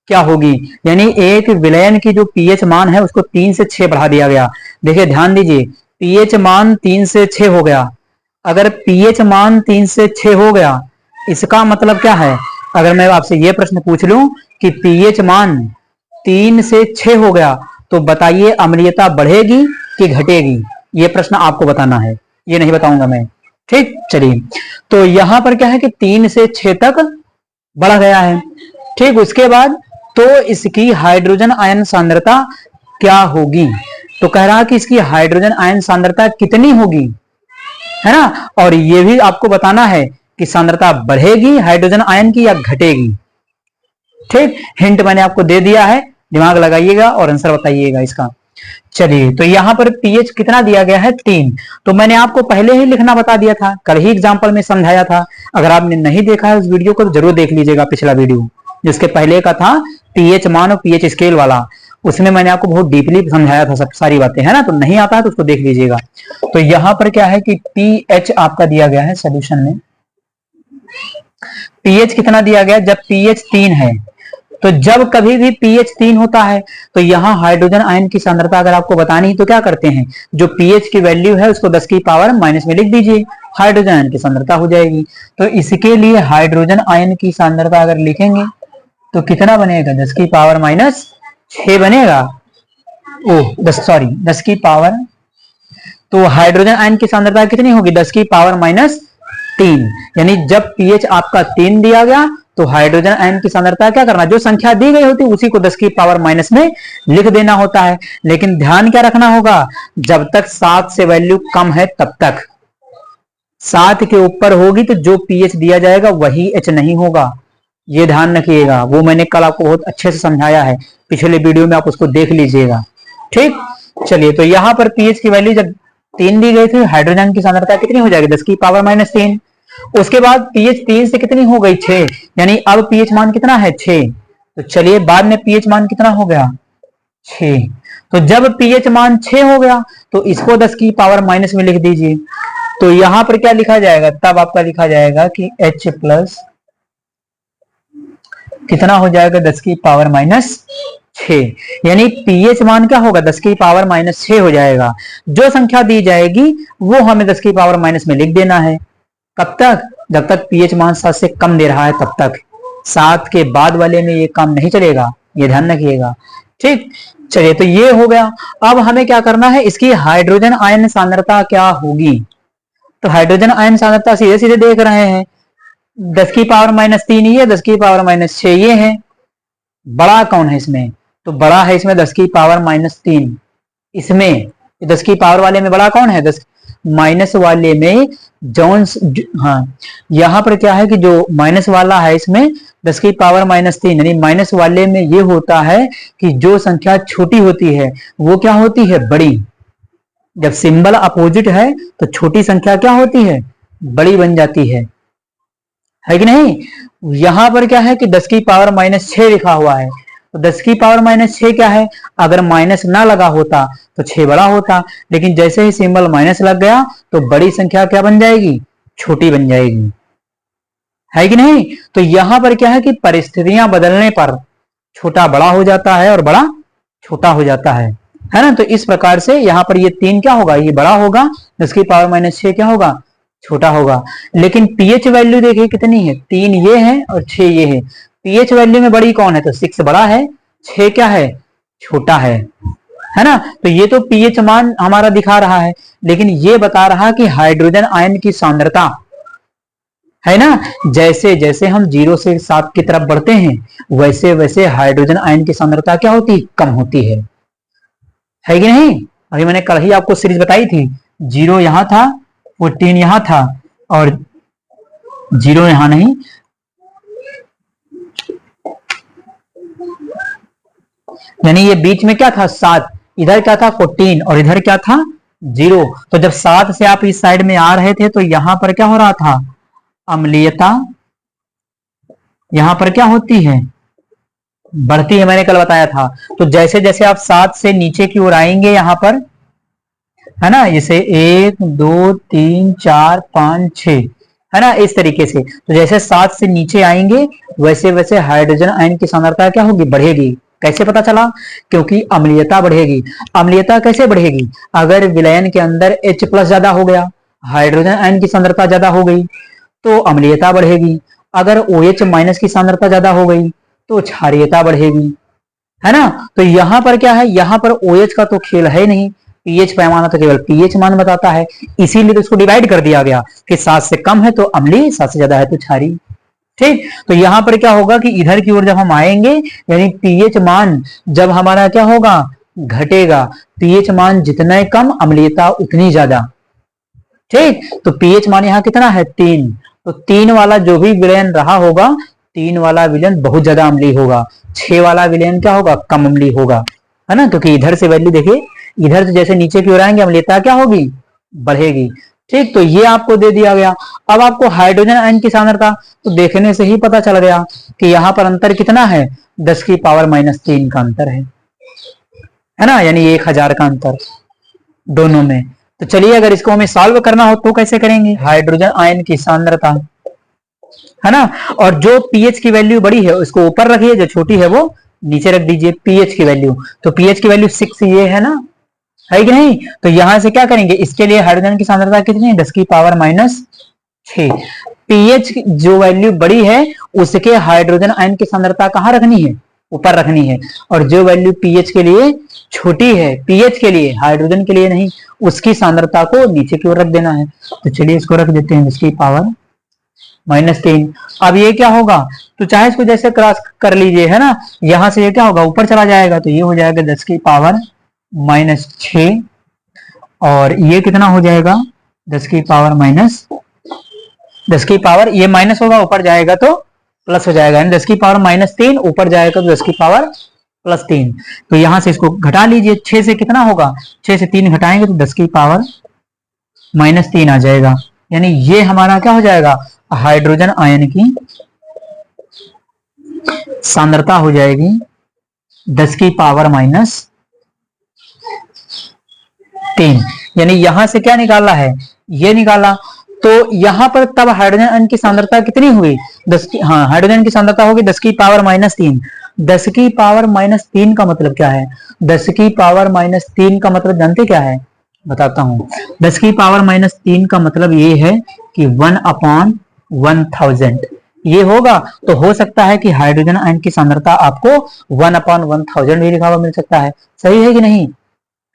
क्या होगी, यानी एक विलयन की जो पीएच मान है उसको 3 से 6 बढ़ा दिया गया। देखिए ध्यान दीजिए, पीएच मान 3 से 6 हो गया। अगर पीएच मान 3 से 6 हो गया, इसका मतलब क्या है, अगर मैं आपसे यह प्रश्न पूछ लूं कि पीएच मान 3 से 6 हो गया, तो बताइए अम्लीयता बढ़ेगी कि घटेगी, यह प्रश्न आपको बताना है, ये नहीं बताऊंगा मैं। ठीक, चलिए, तो यहां पर क्या है कि 3 से 6 तक बढ़ गया है। ठीक, उसके बाद तो इसकी हाइड्रोजन आयन सांद्रता क्या होगी, तो कह रहा कि इसकी हाइड्रोजन आयन सांद्रता कितनी होगी, है ना, और यह भी आपको बताना है कि सांद्रता बढ़ेगी हाइड्रोजन आयन की या घटेगी। ठीक, हिंट मैंने आपको दे दिया है, दिमाग लगाइएगा और आंसर बताइएगा इसका। चलिए, तो यहां पर पीएच कितना दिया गया है, 3। तो मैंने आपको पहले ही लिखना बता दिया था, कल ही एग्जांपल में समझाया था। अगर आपने नहीं देखा है उस वीडियो को तो जरूर देख लीजिएगा, पिछला वीडियो जिसके पहले का था पीएच मान और पीएच स्केल वाला, उसमें मैंने आपको बहुत डीपली समझाया था सब सारी बातें, है ना, तो नहीं आता है तो उसको देख लीजिएगा। तो यहां पर क्या है कि पीएच आपका दिया गया है सोल्यूशन में, पीएच कितना दिया गया, जब पीएच 3 है, तो जब कभी भी पीएच 3 होता है तो यहां हाइड्रोजन आयन की सांद्रता अगर आपको बतानी है तो क्या करते हैं, जो पीएच की वैल्यू है उसको 10 की पावर माइनस में लिख दीजिए, हाइड्रोजन आयन की सांद्रता हो जाएगी। तो इसके लिए हाइड्रोजन आयन की सांद्रता अगर लिखेंगे तो कितना बनेगा, 10 की पावर माइनस 6 बनेगा। ओह 10 की पावर, तो हाइड्रोजन आयन की सांद्रता कितनी होगी, 10 की पावर माइनस 3, यानी जब पीएच आपका 3 दिया गया तो हाइड्रोजन आयन की सांद्रता क्या करना, जो संख्या दी गई होती है उसी को 10 की पावर माइनस में लिख देना होता है। लेकिन ध्यान क्या रखना होगा, जब तक 7 से वैल्यू कम है तब तक, 7 के ऊपर होगी तो जो पीएच दिया जाएगा वही एच नहीं होगा, ये ध्यान रखिएगा। वो मैंने कल आपको बहुत अच्छे से समझाया है, पिछले वीडियो में आप उसको देख लीजिएगा। ठीक, चलिए, तो यहां पर पीएच की वैल्यू जब 3 दी गई थी, हाइड्रोजन की सांद्रता कितनी हो जाएगी, 10 की पावर माइनस 3। उसके बाद पीएच 3 से कितनी हो गई, 6, यानी अब पीएच मान कितना है, 6। तो चलिए बाद में पीएच मान कितना हो गया, 6। तो जब पीएच मान 6 हो गया तो इसको 10 की पावर माइनस में लिख दीजिए। तो यहां पर क्या लिखा जाएगा, तब आपका लिखा जाएगा कि H प्लस कितना हो जाएगा, 10 की पावर माइनस 6, यानी पीएच मान क्या होगा, 10 की पावर माइनस 6 हो जाएगा। जो संख्या दी जाएगी वो हमें 10 की पावर माइनस में लिख देना है। कब तक, जब तक पीएच मान 7 से कम दे रहा है तब तक, 7 के बाद वाले में ये काम नहीं चलेगा, ये ध्यान रखिएगा। ठीक, चलिए, तो ये हो गया। अब हमें क्या करना है, इसकी हाइड्रोजन आयन सांद्रता क्या होगी। तो हाइड्रोजन आयन सांद्रता सीधे सीधे देख रहे हैं, 10 की पावर माइनस 3 ये, 10 की पावर माइनस 6 ये है। बड़ा कौन है इसमें, तो बड़ा है इसमें 10 की पावर माइनस 3, इसमें 10 की पावर वाले में बड़ा कौन है, 10 माइनस वाले में जोन्स, हाँ यहां पर क्या है कि जो माइनस वाला है इसमें 10 की पावर माइनस 3, यानी माइनस वाले में ये होता है कि जो संख्या छोटी होती है वो क्या होती है, बड़ी। जब सिंबल अपोजिट है तो छोटी संख्या क्या होती है, बड़ी बन जाती है कि नहीं। यहां पर क्या है कि 10 की पावर माइनस 6 लिखा हुआ है, तो 10 की पावर माइनस 6 क्या है, अगर माइनस ना लगा होता तो 6 बड़ा होता, लेकिन जैसे ही सिंबल माइनस लग गया तो बड़ी संख्या क्या बन जाएगी, छोटी बन जाएगी, है कि नहीं। तो यहां पर क्या है कि परिस्थितियां बदलने पर छोटा बड़ा हो जाता है और बड़ा छोटा हो जाता है ना। तो इस प्रकार से यहां पर ये 3 क्या होगा, ये बड़ा होगा, 10 की पावर माइनस 6 क्या होगा, छोटा होगा। लेकिन पीएच वैल्यू देखिए कितनी है, 3 ये है और 6 ये है। पीएच वैल्यू में बड़ी कौन है, तो 6 बड़ा है, 6 क्या है, छोटा है ना। तो ये तो पीएच मान हमारा दिखा रहा है, लेकिन ये बता रहा कि हाइड्रोजन आयन की सांद्रता है ना, जैसे जैसे हम 0 से 7 की तरफ बढ़ते हैं वैसे वैसे हाइड्रोजन आयन की सांद्रता क्या होती, कम होती है कि नहीं। अभी मैंने कल ही आपको सीरीज बताई थी, 0 यहां था, 14 यहां था और 0 यहां नहीं, यानी ये बीच में क्या था 7, इधर क्या था 14 और इधर क्या था 0। तो जब 7 से आप इस साइड में आ रहे थे तो यहां पर क्या हो रहा था, अम्लीयता यहां पर क्या होती है, बढ़ती है, मैंने कल बताया था। तो जैसे जैसे आप 7 से नीचे की ओर आएंगे यहां पर, है ना, जैसे 1 2 3 4 5 6, है ना, इस तरीके से। तो जैसे 7 से नीचे आएंगे वैसे वैसे हाइड्रोजन आयन की सांद्रता क्या होगी, बढ़ेगी। कैसे पता चला, क्योंकि अम्लीयता बढ़ेगी। अम्लीयता कैसे बढ़ेगी, अगर विलयन के अंदर H+ ज्यादा हो गया, हाइड्रोजन आयन की सांद्रता ज्यादा हो गई तो अम्लीयता बढ़ेगी। अगर OH- की सांद्रता ज्यादा हो गई तो क्षारीयता बढ़ेगी, है ना। तो यहां पर क्या है, यहां पर OH का तो खेल है नहीं, पीएच पैमाना तो केवल पीएच मान बताता है, इसीलिए तो इसको डिवाइड कर दिया गया कि 7 से कम है तो अम्लीय, 7 से ज्यादा है तो क्षारीय। ठीक, तो यहां पर क्या होगा कि इधर की ओर जब हम आएंगे, यानी पीएच मान जब हमारा क्या होगा, घटेगा। पीएच मान जितना कम अम्लीयता उतनी ज्यादा। ठीक, तो पीएच मान यहाँ कितना है, 3। तो 3 वाला जो भी विलयन रहा होगा, 3 वाला विलयन बहुत ज्यादा अम्लीय होगा, 6 वाला विलयन क्या होगा, कम अम्लीय होगा, है ना। क्योंकि इधर से वैल्यू देखिए, इधर से जैसे नीचे की ओर आएंगे अम्लीयता क्या होगी, बढ़ेगी। ठीक, तो ये आपको दे दिया गया। अब आपको हाइड्रोजन आयन की सांद्रता तो देखने से ही पता चल गया कि यहाँ पर अंतर कितना है, 10⁻³ का अंतर है ना, यानी 1000 का अंतर दोनों में। तो चलिए अगर इसको हमें सॉल्व करना हो तो कैसे करेंगे, हाइड्रोजन आयन की सांद्रता, है ना, और जो पीएच की वैल्यू बड़ी है उसको ऊपर रखिए, जो छोटी है वो नीचे रख दीजिए। पीएच की वैल्यू, तो पीएच की वैल्यू 6 ये है ना, है कि नहीं। तो यहां से क्या करेंगे, इसके लिए हाइड्रोजन की सांद्रता कितनी है, 10⁻⁶। पीएच जो वैल्यू बड़ी है उसके हाइड्रोजन आयन की सांद्रता कहां रखनी है, ऊपर रखनी है, और जो वैल्यू पीएच के लिए छोटी है, पीएच के लिए, हाइड्रोजन के लिए नहीं, उसकी सांद्रता को नीचे की ओर रख देना है। तो चलिए इसको रख देते हैं 10⁻⁻3। अब ये क्या होगा, तो चाहे इसको जैसे क्रॉस कर लीजिए, है ना, यहां से ये क्या होगा, ऊपर चला जाएगा, तो ये हो जाएगा 10⁻⁻6, और ये कितना हो जाएगा 10⁻⁻, ये माइनस होगा, ऊपर जाएगा तो प्लस हो जाएगा, 10⁻⁻3, ऊपर जाएगा तो 10⁻+3। तो यहां से इसको घटा लीजिए, 6 से कितना होगा, 6 से 3 घटाएंगे तो 10⁻−3 आ जाएगा। यानी ये हमारा क्या हो जाएगा, हाइड्रोजन आयन की सांद्रता हो जाएगी 10⁻−3। यानी यहां से क्या निकाला है, ये निकाला। तो यहां पर तब हाइड्रोजन आयन की सांद्रता कितनी हुई, हाइड्रोजन की सांद्रता होगी 10⁻−3। 10⁻−3 का मतलब क्या है, 10⁻−3 का मतलब जानते क्या है, बताता हूं। 10⁻−3 का मतलब ये है कि 1/1000 ये होगा। तो हो सकता है कि हाइड्रोजन आयन की सांद्रता आपको 1/1000 भी लिखा हुआ मिल सकता है, सही है कि नहीं,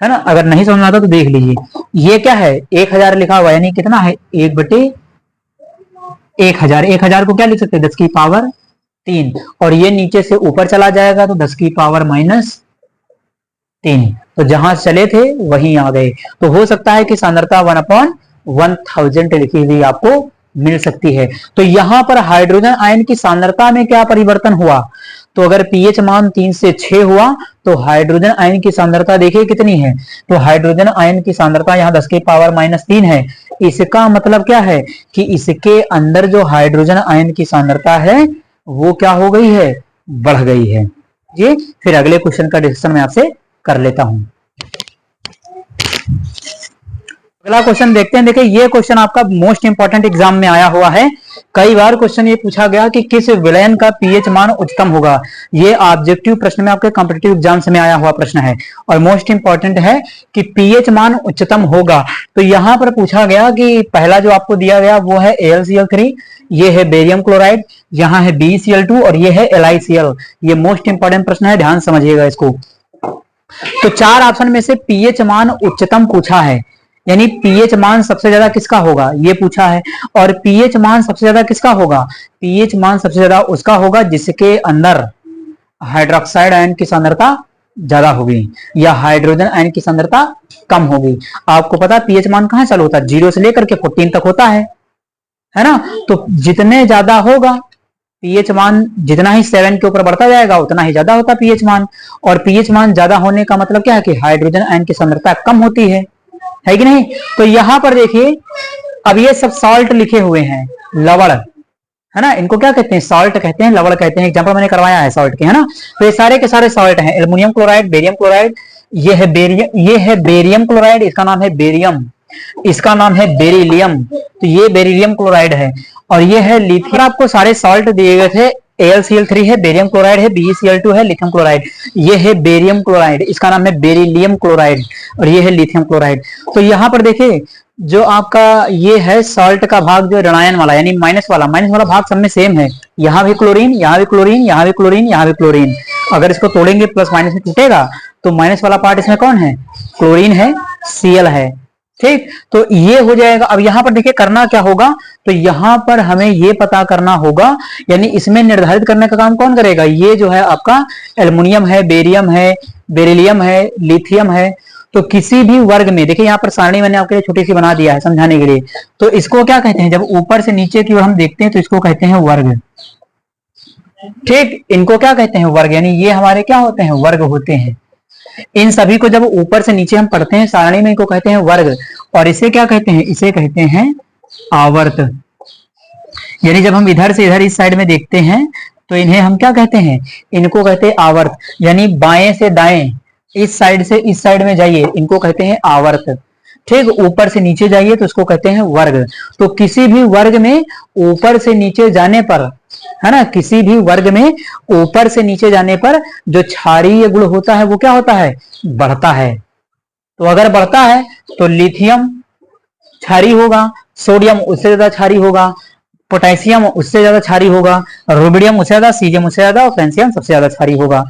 है ना। अगर नहीं समझ आता तो देख लीजिए, ये क्या है 1000 लिखा हुआ, यानी कितना है 1/1000। 1000 को क्या लिख सकते हैं, 10⁻3, और ये नीचे से ऊपर चला जाएगा तो 10⁻−3। तो जहां चले थे वहीं आ गए। तो हो सकता है कि सांद्रता 1/1000 लिखी हुई आपको मिल सकती है। तो यहां पर हाइड्रोजन आयन की सांद्रता में क्या परिवर्तन हुआ, तो अगर पीएच मान 3 से 6 हुआ तो हाइड्रोजन आयन की सांद्रता देखिए कितनी है, तो हाइड्रोजन आयन की सांद्रता यहाँ 10⁻−3 है। इसका मतलब क्या है कि इसके अंदर जो हाइड्रोजन आयन की सांद्रता है वो क्या हो गई है, बढ़ गई है। जी, फिर अगले क्वेश्चन का डिस्कशन मैं आपसे कर लेता हूं। अगला क्वेश्चन देखते हैं। देखिए ये क्वेश्चन आपका मोस्ट इंपॉर्टेंट एग्जाम में आया हुआ है। कई बार क्वेश्चन ये पूछा गया कि किस विलयन का पीएच मान उच्चतम होगा। ये ऑब्जेक्टिव प्रश्न में आपके कॉम्पिटिटिव एग्जाम्स में आया हुआ प्रश्न है और मोस्ट इंपॉर्टेंट है कि पीएच मान उच्चतम होगा। तो यहां पर पूछा गया कि पहला जो आपको दिया गया वो है AlCl3, ये है बेरियम क्लोराइड, यहाँ है BeCl2 और ये है LiCl। ये मोस्ट इंपॉर्टेंट प्रश्न है, ध्यान समझिएगा इसको। तो 4 ऑप्शन में से पीएच मान उच्चतम पूछा है, यानी पीएच मान सबसे ज्यादा किसका होगा ये पूछा है। और पीएच मान सबसे ज्यादा किसका होगा, पीएच मान सबसे ज्यादा उसका होगा जिसके अंदर हाइड्रोक्साइड आयन की सांद्रता ज्यादा होगी या हाइड्रोजन आयन की सांद्रता कम होगी। आपको पता पीएच मान कहां चालू होता है, 0 से लेकर के 14 तक होता है ना। तो जितने ज्यादा होगा पीएच मान, जितना ही 7 के ऊपर बढ़ता जाएगा उतना ही ज्यादा होता पीएच मान। और पीएच मान ज्यादा होने का मतलब क्या है कि हाइड्रोजन आयन की सांद्रता कम होती है कि नहीं। तो यहां पर देखिए अब ये सब सॉल्ट लिखे हुए हैं, लवण, है ना, इनको क्या कहते हैं, सॉल्ट कहते हैं, लवण कहते हैं। एग्जांपल मैंने करवाया है सॉल्ट के, है ना। तो ये सारे के सारे सॉल्ट हैं, एल्युमिनियम क्लोराइड, बेरियम क्लोराइड, ये है बेरियम क्लोराइड, इसका नाम है बेरियम, इसका नाम है बेरिलियम, तो ये बेरिलियम क्लोराइड है। और ये है लिथियम। आपको सारे सॉल्ट दिए गए थे, AlCl3 है, बेरियम क्लोराइड है, BeCl2 है, लिथियम क्लोराइड। ये है बेरियम क्लोराइड, इसका नाम है बेरिलियम क्लोराइड, और ये है लिथियम क्लोराइड। तो यहाँ पर देखिए जो आपका ये है सॉल्ट का भाग जो ऋणायन वाला यानी माइनस वाला भाग सब में सेम है। यहाँ भी क्लोरीन, यहाँ भी क्लोरीन, यहाँ भी क्लोरीन, यहाँ भी क्लोरीन। अगर इसको तोड़ेंगे प्लस माइनस में टूटेगा, तो माइनस वाला पार्ट इसमें कौन है? क्लोरीन है, Cl है। ठीक, तो ये हो जाएगा। अब यहाँ पर देखिए करना क्या होगा, तो यहाँ पर हमें ये पता करना होगा, यानी इसमें निर्धारित करने का काम कौन करेगा? ये जो है आपका एल्युमिनियम है, बेरियम है, बेरिलियम है, लिथियम है। तो किसी भी वर्ग में देखिए यहाँ पर सारणी मैंने आपके लिए छोटी सी बना दिया है समझाने के लिए। तो इसको क्या कहते हैं? जब ऊपर से नीचे की ओर हम देखते हैं तो इसको कहते हैं वर्ग। ठीक, इनको क्या कहते हैं? वर्ग। यानी ये हमारे क्या होते हैं? वर्ग होते हैं। इन सभी को जब ऊपर से नीचे हम पढ़ते हैं सारणी में, इनको कहते हैं वर्ग। और इसे क्या कहते हैं? इसे कहते हैं आवर्त। यानी जब हम इधर से इधर इस साइड में देखते हैं तो इन्हें हम क्या कहते हैं? इनको कहते हैं आवर्त। यानी बाएं से दाएं, इस साइड से इस साइड में जाइए, इनको कहते हैं आवर्त। ठीक, ऊपर से नीचे जाइए तो इसको कहते हैं वर्ग। तो किसी भी वर्ग में ऊपर से नीचे जाने पर, है ना, किसी भी वर्ग में ऊपर से नीचे जाने पर जो क्षारीय गुण होता है वो क्या होता है? बढ़ता है। तो अगर बढ़ता है तो लिथियम क्षारीय होगा, सोडियम उससे ज्यादा क्षारीय होगा, पोटेशियम उससे ज्यादा क्षारीय होगा, रुबिडियम उससे ज्यादा, सीजियम उससे ज्यादा, और फ्रेंसियम सबसे ज्यादा क्षारीय होगा।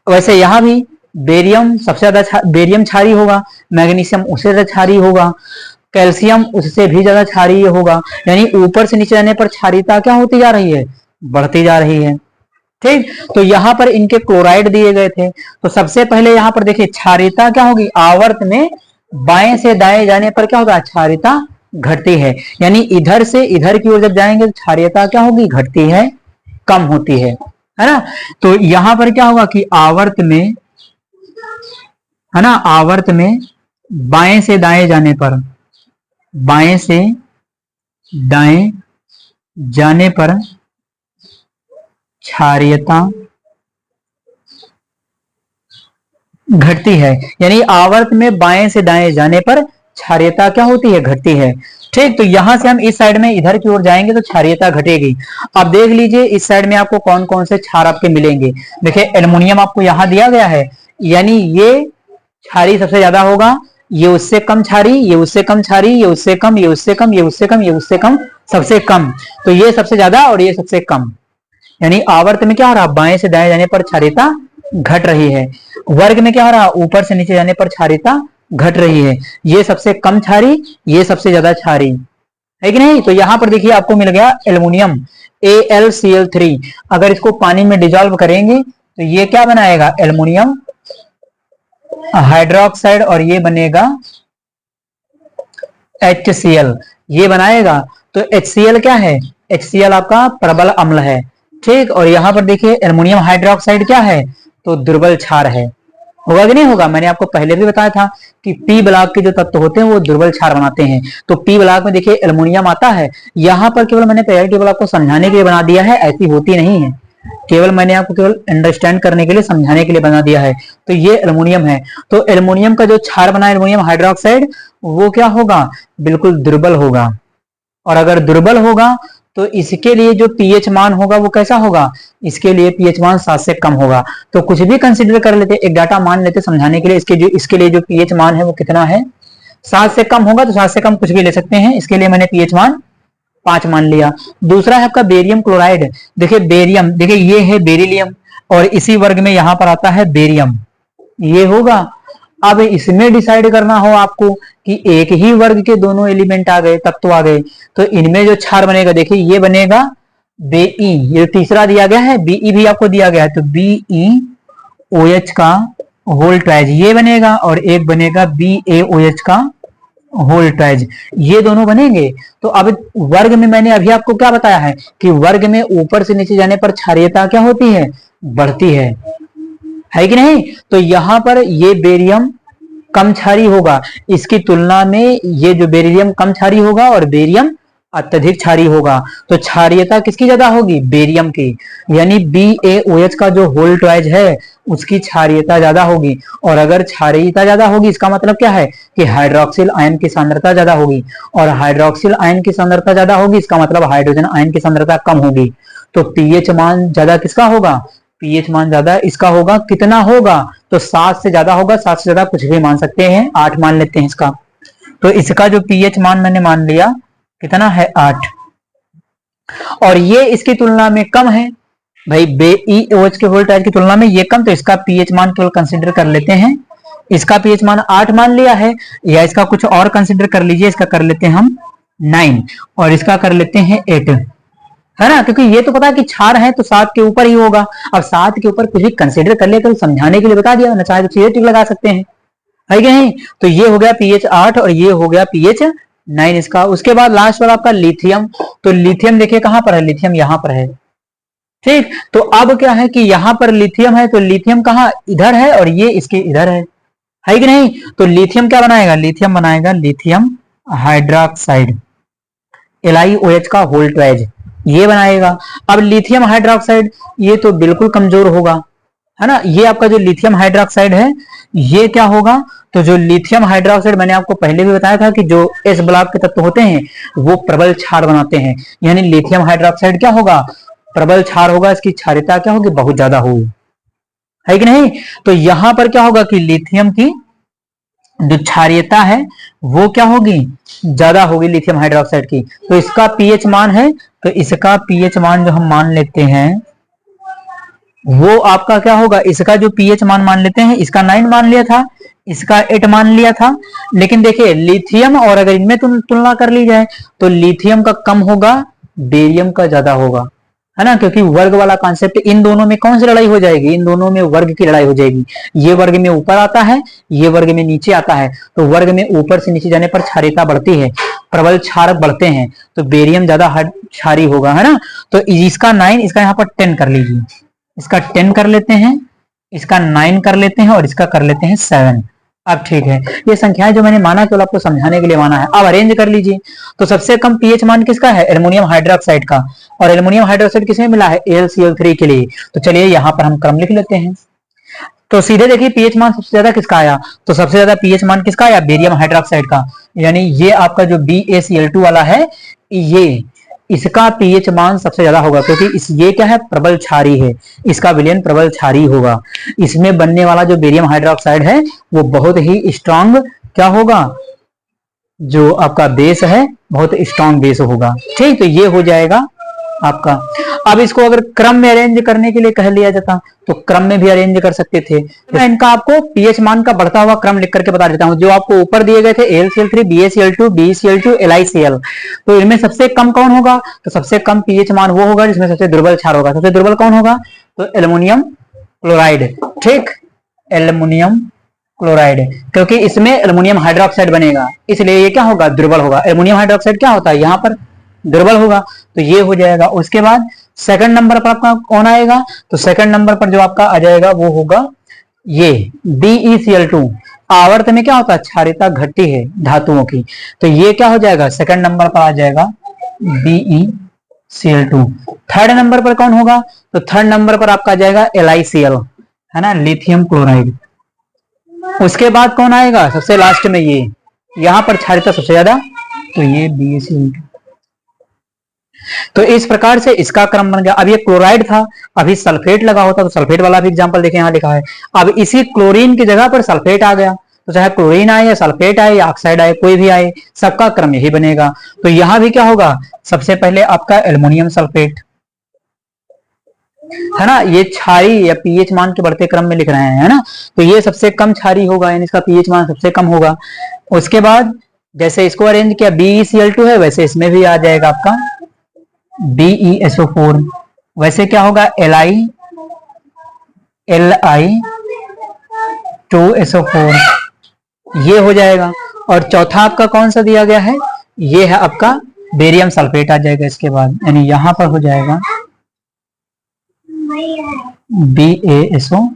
वैसे यहाँ भी बेरियम सबसे ज्यादा बेरियम क्षारीय होगा, मैग्नीशियम उससे ज्यादा क्षारीय होगा, कैल्शियम उससे भी ज्यादा क्षारीय होगा। यानी ऊपर से नीचे जाने पर क्षारीयता क्या होती जा रही है? बढ़ती जा रही है। ठीक, तो यहाँ पर इनके क्लोराइड दिए गए थे। तो सबसे पहले यहाँ पर देखिए क्षारीयता क्या होगी? आवर्त में बाएं से दाएं जाने पर क्या होगा? क्षारीयता घटती है। यानी इधर से इधर की ओर जब जाएंगे तो क्षारीयता क्या होगी? घटती है, कम होती है ना। तो यहाँ पर क्या होगा कि आवर्त में, है ना, आवर्त में बाएं से दाएं जाने पर, बाएं से दाएं जाने पर क्षारीयता घटती है। यानी आवर्त में बाएं से दाएं जाने पर क्षारीयता क्या होती है? घटती है। ठीक, तो यहां से हम इस साइड में इधर की ओर जाएंगे तो क्षारीयता घटेगी। अब देख लीजिए इस साइड में आपको कौन कौन से क्षार आपके मिलेंगे। देखिए एल्युमिनियम आपको यहां दिया गया है, यानी ये क्षारीय सबसे ज्यादा होगा, ये उससे कम क्षारीय, ये उससे कम क्षारीय, ये उससे कम, ये उससे कम, ये उससे कम, ये उससे कम, सबसे कम। तो ये सबसे ज्यादा और ये सबसे कम। यानी आवर्त में क्या हो रहा? बाएं से दाएं जाने पर क्षारीयता घट रही है। वर्ग में क्या हो रहा? ऊपर से नीचे जाने पर क्षारीयता घट रही है। ये सबसे कम क्षारीय, ये सबसे ज्यादा क्षारीय है कि नहीं। तो यहां पर देखिए आपको मिल गया एल्युमिनियम AlCl3। अगर इसको पानी में डिजॉल्व करेंगे तो ये क्या बनाएगा? एल्युमिनियम हाइड्रोक्साइड, और ये बनेगा HCl, ये बनाएगा। तो HCl क्या है? HCl आपका प्रबल अम्ल है। ठीक, और यहां पर देखिए एल्युमिनियम हाइड्रोक्साइड क्या है? तो दुर्बल क्षार है। होगा कि नहीं होगा? मैंने आपको पहले भी बताया था कि पी ब्लॉक के जो तत्व होते हैं वो दुर्बल क्षार बनाते हैं। तो पी ब्लॉक में देखिए एल्युमिनियम आता है। यहां पर केवल मैंने पीरियोडिक टेबल आपको समझाने के लिए बना दिया है, ऐसी होती नहीं है। केवल मैंने आपको केवल अंडरस्टैंड करने के लिए, समझाने के लिए बना दिया है। तो ये एल्युमिनियम है। तो एल्युमिनियम का जो क्षार बना एल्युमिनियम हाइड्रोक्साइड, वो क्या होगा? बिल्कुल दुर्बल होगा। और अगर दुर्बल होगा तो इसके लिए जो पीएच मान होगा वो कैसा होगा? इसके लिए पीएच मान 7 से कम होगा। तो कुछ भी कंसीडर कर लेते, एक डाटा मान लेते समझाने के लिए। इसके लिए जो पीएच मान है वो कितना है? 7 से कम होगा। तो 7 से कम कुछ भी ले सकते हैं। इसके लिए मैंने पीएच मान 5 मान लिया। दूसरा है आपका बेरियम क्लोराइड। देखिए बेरियम, देखिए ये है बेरिलियम, और इसी वर्ग में यहां पर आता है बेरियम, ये होगा। अब इसमें डिसाइड करना हो आपको कि एक ही वर्ग के दोनों एलिमेंट आ गए, तत्व आ गए, तो इनमें जो क्षार बनेगा देखिए ये बनेगा Be, ये तीसरा दिया गया है, Be भी आपको दिया गया है। तो BeOH का होल ट्वाइज ये बनेगा, और एक बनेगा BaOH का होल ट्वाइज, ये दोनों बनेंगे। तो अब वर्ग में मैंने अभी आपको क्या बताया है कि वर्ग में ऊपर से नीचे जाने पर क्षारीयता क्या होती है? बढ़ती है कि नहीं। तो यहां पर ये बेरियम कम क्षारीय होगा, इसकी तुलना में ये जो बेरिलियम कम क्षारीय होगा और बेरियम अत्यधिक क्षारीय होगा। तो क्षारीयता किसकी ज्यादा होगी? बेरियम की, यानी BaOH का जो होल ट्वाइज है उसकी क्षारीयता ज्यादा होगी। और अगर क्षारीयता ज्यादा होगी इसका मतलब क्या है कि हाइड्रोक्सिल आयन की सांद्रता ज्यादा होगी, और हाइड्रोक्सिल आयन की सांद्रता ज्यादा होगी इसका मतलब हाइड्रोजन आयन की सांद्रता कम होगी। तो पीएच मान ज्यादा किसका होगा? पीएच मान ज्यादा इसका होगा। कितना होगा? तो 7 से ज्यादा होगा। 7 से ज्यादा कुछ भी मान सकते हैं, 8 मान लेते हैं इसका। तो इसका जो पीएच मान मैंने मान लिया कितना है? 8। और ये इसकी तुलना में कम है भाई, BeOH के वोल्टेज की तुलना में ये कम, तो इसका पीएच मान केवल कंसीडर कर लेते हैं। इसका पीएच मान 8 मान लिया है, या इसका कुछ और कंसीडर कर लीजिए। इसका कर लेते हैं हम 9 और इसका कर लेते हैं 8, है ना, क्योंकि ये तो पता है कि क्षार है तो 7 के ऊपर ही होगा। अब 7 के ऊपर कुछ भी कंसीडर कर लिया तो समझाने के लिए बता दिया, ना चाहे तो सीधे टिक लगा सकते हैं, है कि नहीं। तो ये हो गया पीएच 8 और ये हो गया पीएच 9 इसका। उसके बाद लास्ट वाला आपका लिथियम। तो लिथियम देखिए कहां पर है? लिथियम यहां पर है, ठीक। तो अब क्या है कि यहां पर लिथियम है, तो लिथियम कहां? इधर है, और ये इसके इधर है कि नहीं। तो लिथियम क्या बनाएगा? लिथियम बनाएगा लिथियम हाइड्रोक्साइड, LiOH का होल ट्वाइज ये बनाएगा। अब लिथियम हाइड्रोक्साइड ये तो बिल्कुल कमजोर होगा, है ना। ये आपका जो लिथियम हाइड्रोक्साइड है ये क्या होगा? तो जो लिथियम हाइड्रोक्साइड मैंने आपको पहले भी बताया था कि जो एस ब्लॉक के तत्व होते हैं वो प्रबल क्षार बनाते हैं, यानी लिथियम हाइड्रोक्साइड क्या होगा? प्रबल क्षार होगा। इसकी क्षारीयता क्या होगी? बहुत ज्यादा होगी, है कि नहीं। तो यहां पर क्या होगा कि लिथियम की जो क्षारीयता है वो क्या होगी? ज्यादा होगी लिथियम हाइड्रोक्साइड की। तो इसका पीएच मान है, तो इसका पीएच मान जो हम मान लेते हैं वो आपका क्या होगा? इसका जो पीएच मान लेते हैं, इसका 9 मान लिया था, इसका 8 मान लिया था। लेकिन देखिए लिथियम और अगर इनमें तुलना कर ली जाए तो लिथियम का कम होगा, बेरियम का ज्यादा होगा, है ना। क्योंकि वर्ग वाला कॉन्सेप्ट, इन दोनों में कौन सी लड़ाई हो जाएगी? इन दोनों में वर्ग की लड़ाई हो जाएगी। ये वर्ग में ऊपर आता है, ये वर्ग में नीचे आता है। तो वर्ग में ऊपर से नीचे जाने पर क्षारीयता बढ़ती है, प्रबल क्षारक बढ़ते हैं, तो बेरियम ज्यादा क्षारी होगा, है ना। तो इसका 9, इसका यहाँ पर 10 कर लीजिए। इसका 10 कर लेते हैं, इसका 9 कर लेते हैं और इसका कर लेते हैं 7। अब ठीक है, ये संख्याएं जो मैंने माना केवल आपको समझाने के लिए माना है। अब अरेंज कर लीजिए। तो सबसे कम पीएच मान किसका है? एल्युमिनियम हाइड्रोक्साइड का। और एल्युमिनियम हाइड्रोक्साइड किसमें मिला है? AlCl3 के लिए। तो चलिए यहां पर हम क्रम लिख लेते हैं। तो सीधे देखिए पीएच मान सबसे ज्यादा किसका आया? तो सबसे ज्यादा पीएच मान किसका आया? बेरियम हाइड्रोक्साइड का, यानी ये आपका जो BaCl2 वाला है, ये इसका पीएच मान सबसे ज्यादा होगा, क्योंकि ये क्या है? प्रबल क्षारी है, इसका विलयन प्रबल क्षारी होगा। इसमें बनने वाला जो बेरियम हाइड्रोक्साइड है वो बहुत ही स्ट्रांग क्या होगा? जो आपका बेस है बहुत स्ट्रांग बेस होगा, ठीक। तो ये हो जाएगा आपका। अब इसको अगर क्रम में अरेंज करने के लिए कह लिया जाता तो क्रम में भी अरेंज कर सकते थे। मैं इनका आपको पीएच मान का बढ़ता हुआ क्रम लिख करके बता देता हूं। जो आपको ऊपर दिए गए थे AlCl3, BaCl2, BeCl2, LiCl, तो इनमें सबसे कम कौन होगा? तो सबसे कम पीएच मान वो होगा जिसमें सबसे दुर्बल क्षार होगा। सबसे दुर्बल कौन होगा? तो एल्युमिनियम क्लोराइड, ठीक, एल्युमिनियम क्लोराइड, क्योंकि इसमें एल्युमिनियम हाइड्रोक्साइड बनेगा, इसलिए ये क्या होगा? दुर्बल होगा। एल्युमिनियम हाइड्रोक्साइड क्या होता है? यहाँ पर दुर्बल होगा, तो ये हो जाएगा। उसके बाद सेकंड नंबर पर आपका कौन आएगा? तो सेकंड नंबर पर जो आपका आ जाएगा वो होगा ये BeCl2। आवर्त में क्या होता है? क्षारीयता घटती है धातुओं की, तो ये क्या हो जाएगा? सेकंड नंबर पर आ जाएगा BeCl2। थर्ड नंबर पर कौन होगा? तो थर्ड नंबर पर आपका आ जाएगा LiCl, है ना, लिथियम क्लोराइड। उसके बाद कौन आएगा? सबसे लास्ट में ये, यहां पर क्षारीयता सबसे ज्यादा, तो ये BeCl2। तो इस प्रकार से इसका क्रम बन गया। अब ये क्लोराइड था, अभी सल्फेट लगा होता तो सल्फेट वाला भी एग्जांपल देखें, यहां लिखा है। अब इसी क्लोरीन की जगह पर सल्फेट आ गया, तो चाहे क्लोरीन आए या सल्फेट आए या ऑक्साइड आए, कोई भी आए, सबका क्रम यही बनेगा। तो यहां भी क्या होगा? सबसे पहले आपका एल्युमिनियम सल्फेट, है ना, ये क्षारी या पीएच मान के बढ़ते क्रम में लिख रहे हैं, है ना। तो ये सबसे कम क्षारी होगा, यानी इसका पीएच मान सबसे कम होगा। उसके बाद जैसे इसको अरेंज किया BeCl2 है, वैसे इसमें भी आ जाएगा आपका BeSO4। वैसे क्या होगा? Li2SO4 ये हो जाएगा। और चौथा आपका कौन सा दिया गया है? ये है आपका बेरियम सल्फेट आ जाएगा इसके बाद, यानी यहां पर हो जाएगा BaSO4।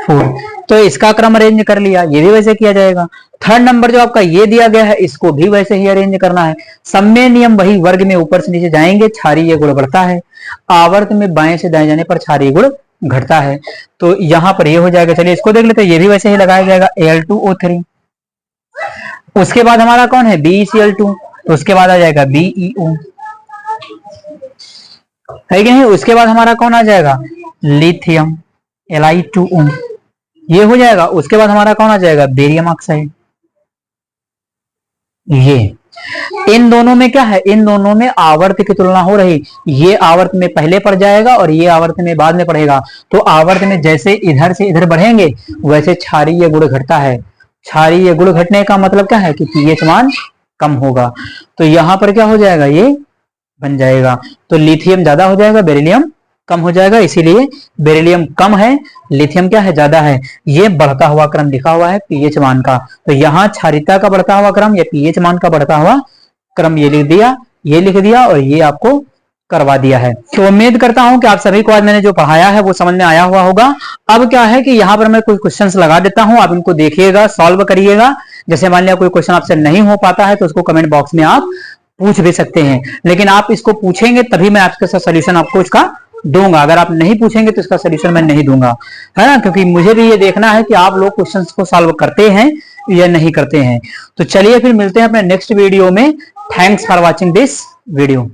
4। तो इसका क्रम अरेंज कर लिया, ये भी वैसे किया जाएगा। थर्ड नंबर जो आपका ये दिया गया है, इसको भी वैसे ही अरेंज करना है। समय नियम वही, वर्ग में ऊपर से नीचे जाएंगे, क्षारीय गुण बढ़ता है। आवर्त में बाएं से दाएं जाने पर क्षारीय गुण घटता है। तो यहां पर ये हो जाएगा। चलिए इसको देख लेते हैं, ये भी वैसे ही लगाया जाएगा, Al2O3। उसके बाद हमारा कौन है, BeCl2। तो उसके बाद आ जाएगा BeO, है कि नहीं। उसके बाद हमारा कौन आ जाएगा, लिथियम, Li2O, ये हो जाएगा। उसके बाद हमारा कौन आ जाएगा, बेरियम ऑक्साइड। ये इन दोनों में क्या है, इन दोनों में आवर्त की तुलना हो रही। ये आवर्त में पहले पड़ जाएगा और ये आवर्त में बाद में पड़ेगा। तो आवर्त में जैसे इधर से इधर बढ़ेंगे वैसे क्षारीय गुण घटता है। क्षारीय गुण घटने का मतलब क्या है कि पीएच मान कम होगा। तो यहां पर क्या हो जाएगा, ये बन जाएगा। तो लिथियम ज्यादा हो जाएगा, बेरिलियम कम हो जाएगा। इसीलिए बेरिलियम कम है, लिथियम क्या है, ज्यादा है। ये बढ़ता हुआ क्रम लिखा हुआ है पीएच मान का। तो यहाँ क्षारीयता का बढ़ता हुआ क्रम या पीएच मान का बढ़ता हुआ क्रम ये लिख दिया, ये लिख दिया और ये आपको करवा दिया है। तो उम्मीद करता हूं कि आप सभी को आज मैंने जो पढ़ाया है वो समझ में आया हुआ होगा। अब क्या है कि यहाँ पर मैं कुछ क्वेश्चंस लगा देता हूं, आप इनको देखिएगा, सॉल्व करिएगा। जैसे मान लिया कोई क्वेश्चन आपसे नहीं हो पाता है तो उसको कमेंट बॉक्स में आप पूछ भी सकते हैं, लेकिन आप इसको पूछेंगे तभी मैं आपके साथ सोल्यूशन आपको इसका दूंगा। अगर आप नहीं पूछेंगे तो इसका सोल्यूशन मैं नहीं दूंगा, है ना, क्योंकि मुझे भी ये देखना है कि आप लोग क्वेश्चंस को सॉल्व करते हैं या नहीं करते हैं। तो चलिए फिर मिलते हैं अपने नेक्स्ट वीडियो में। Thanks for watching this video.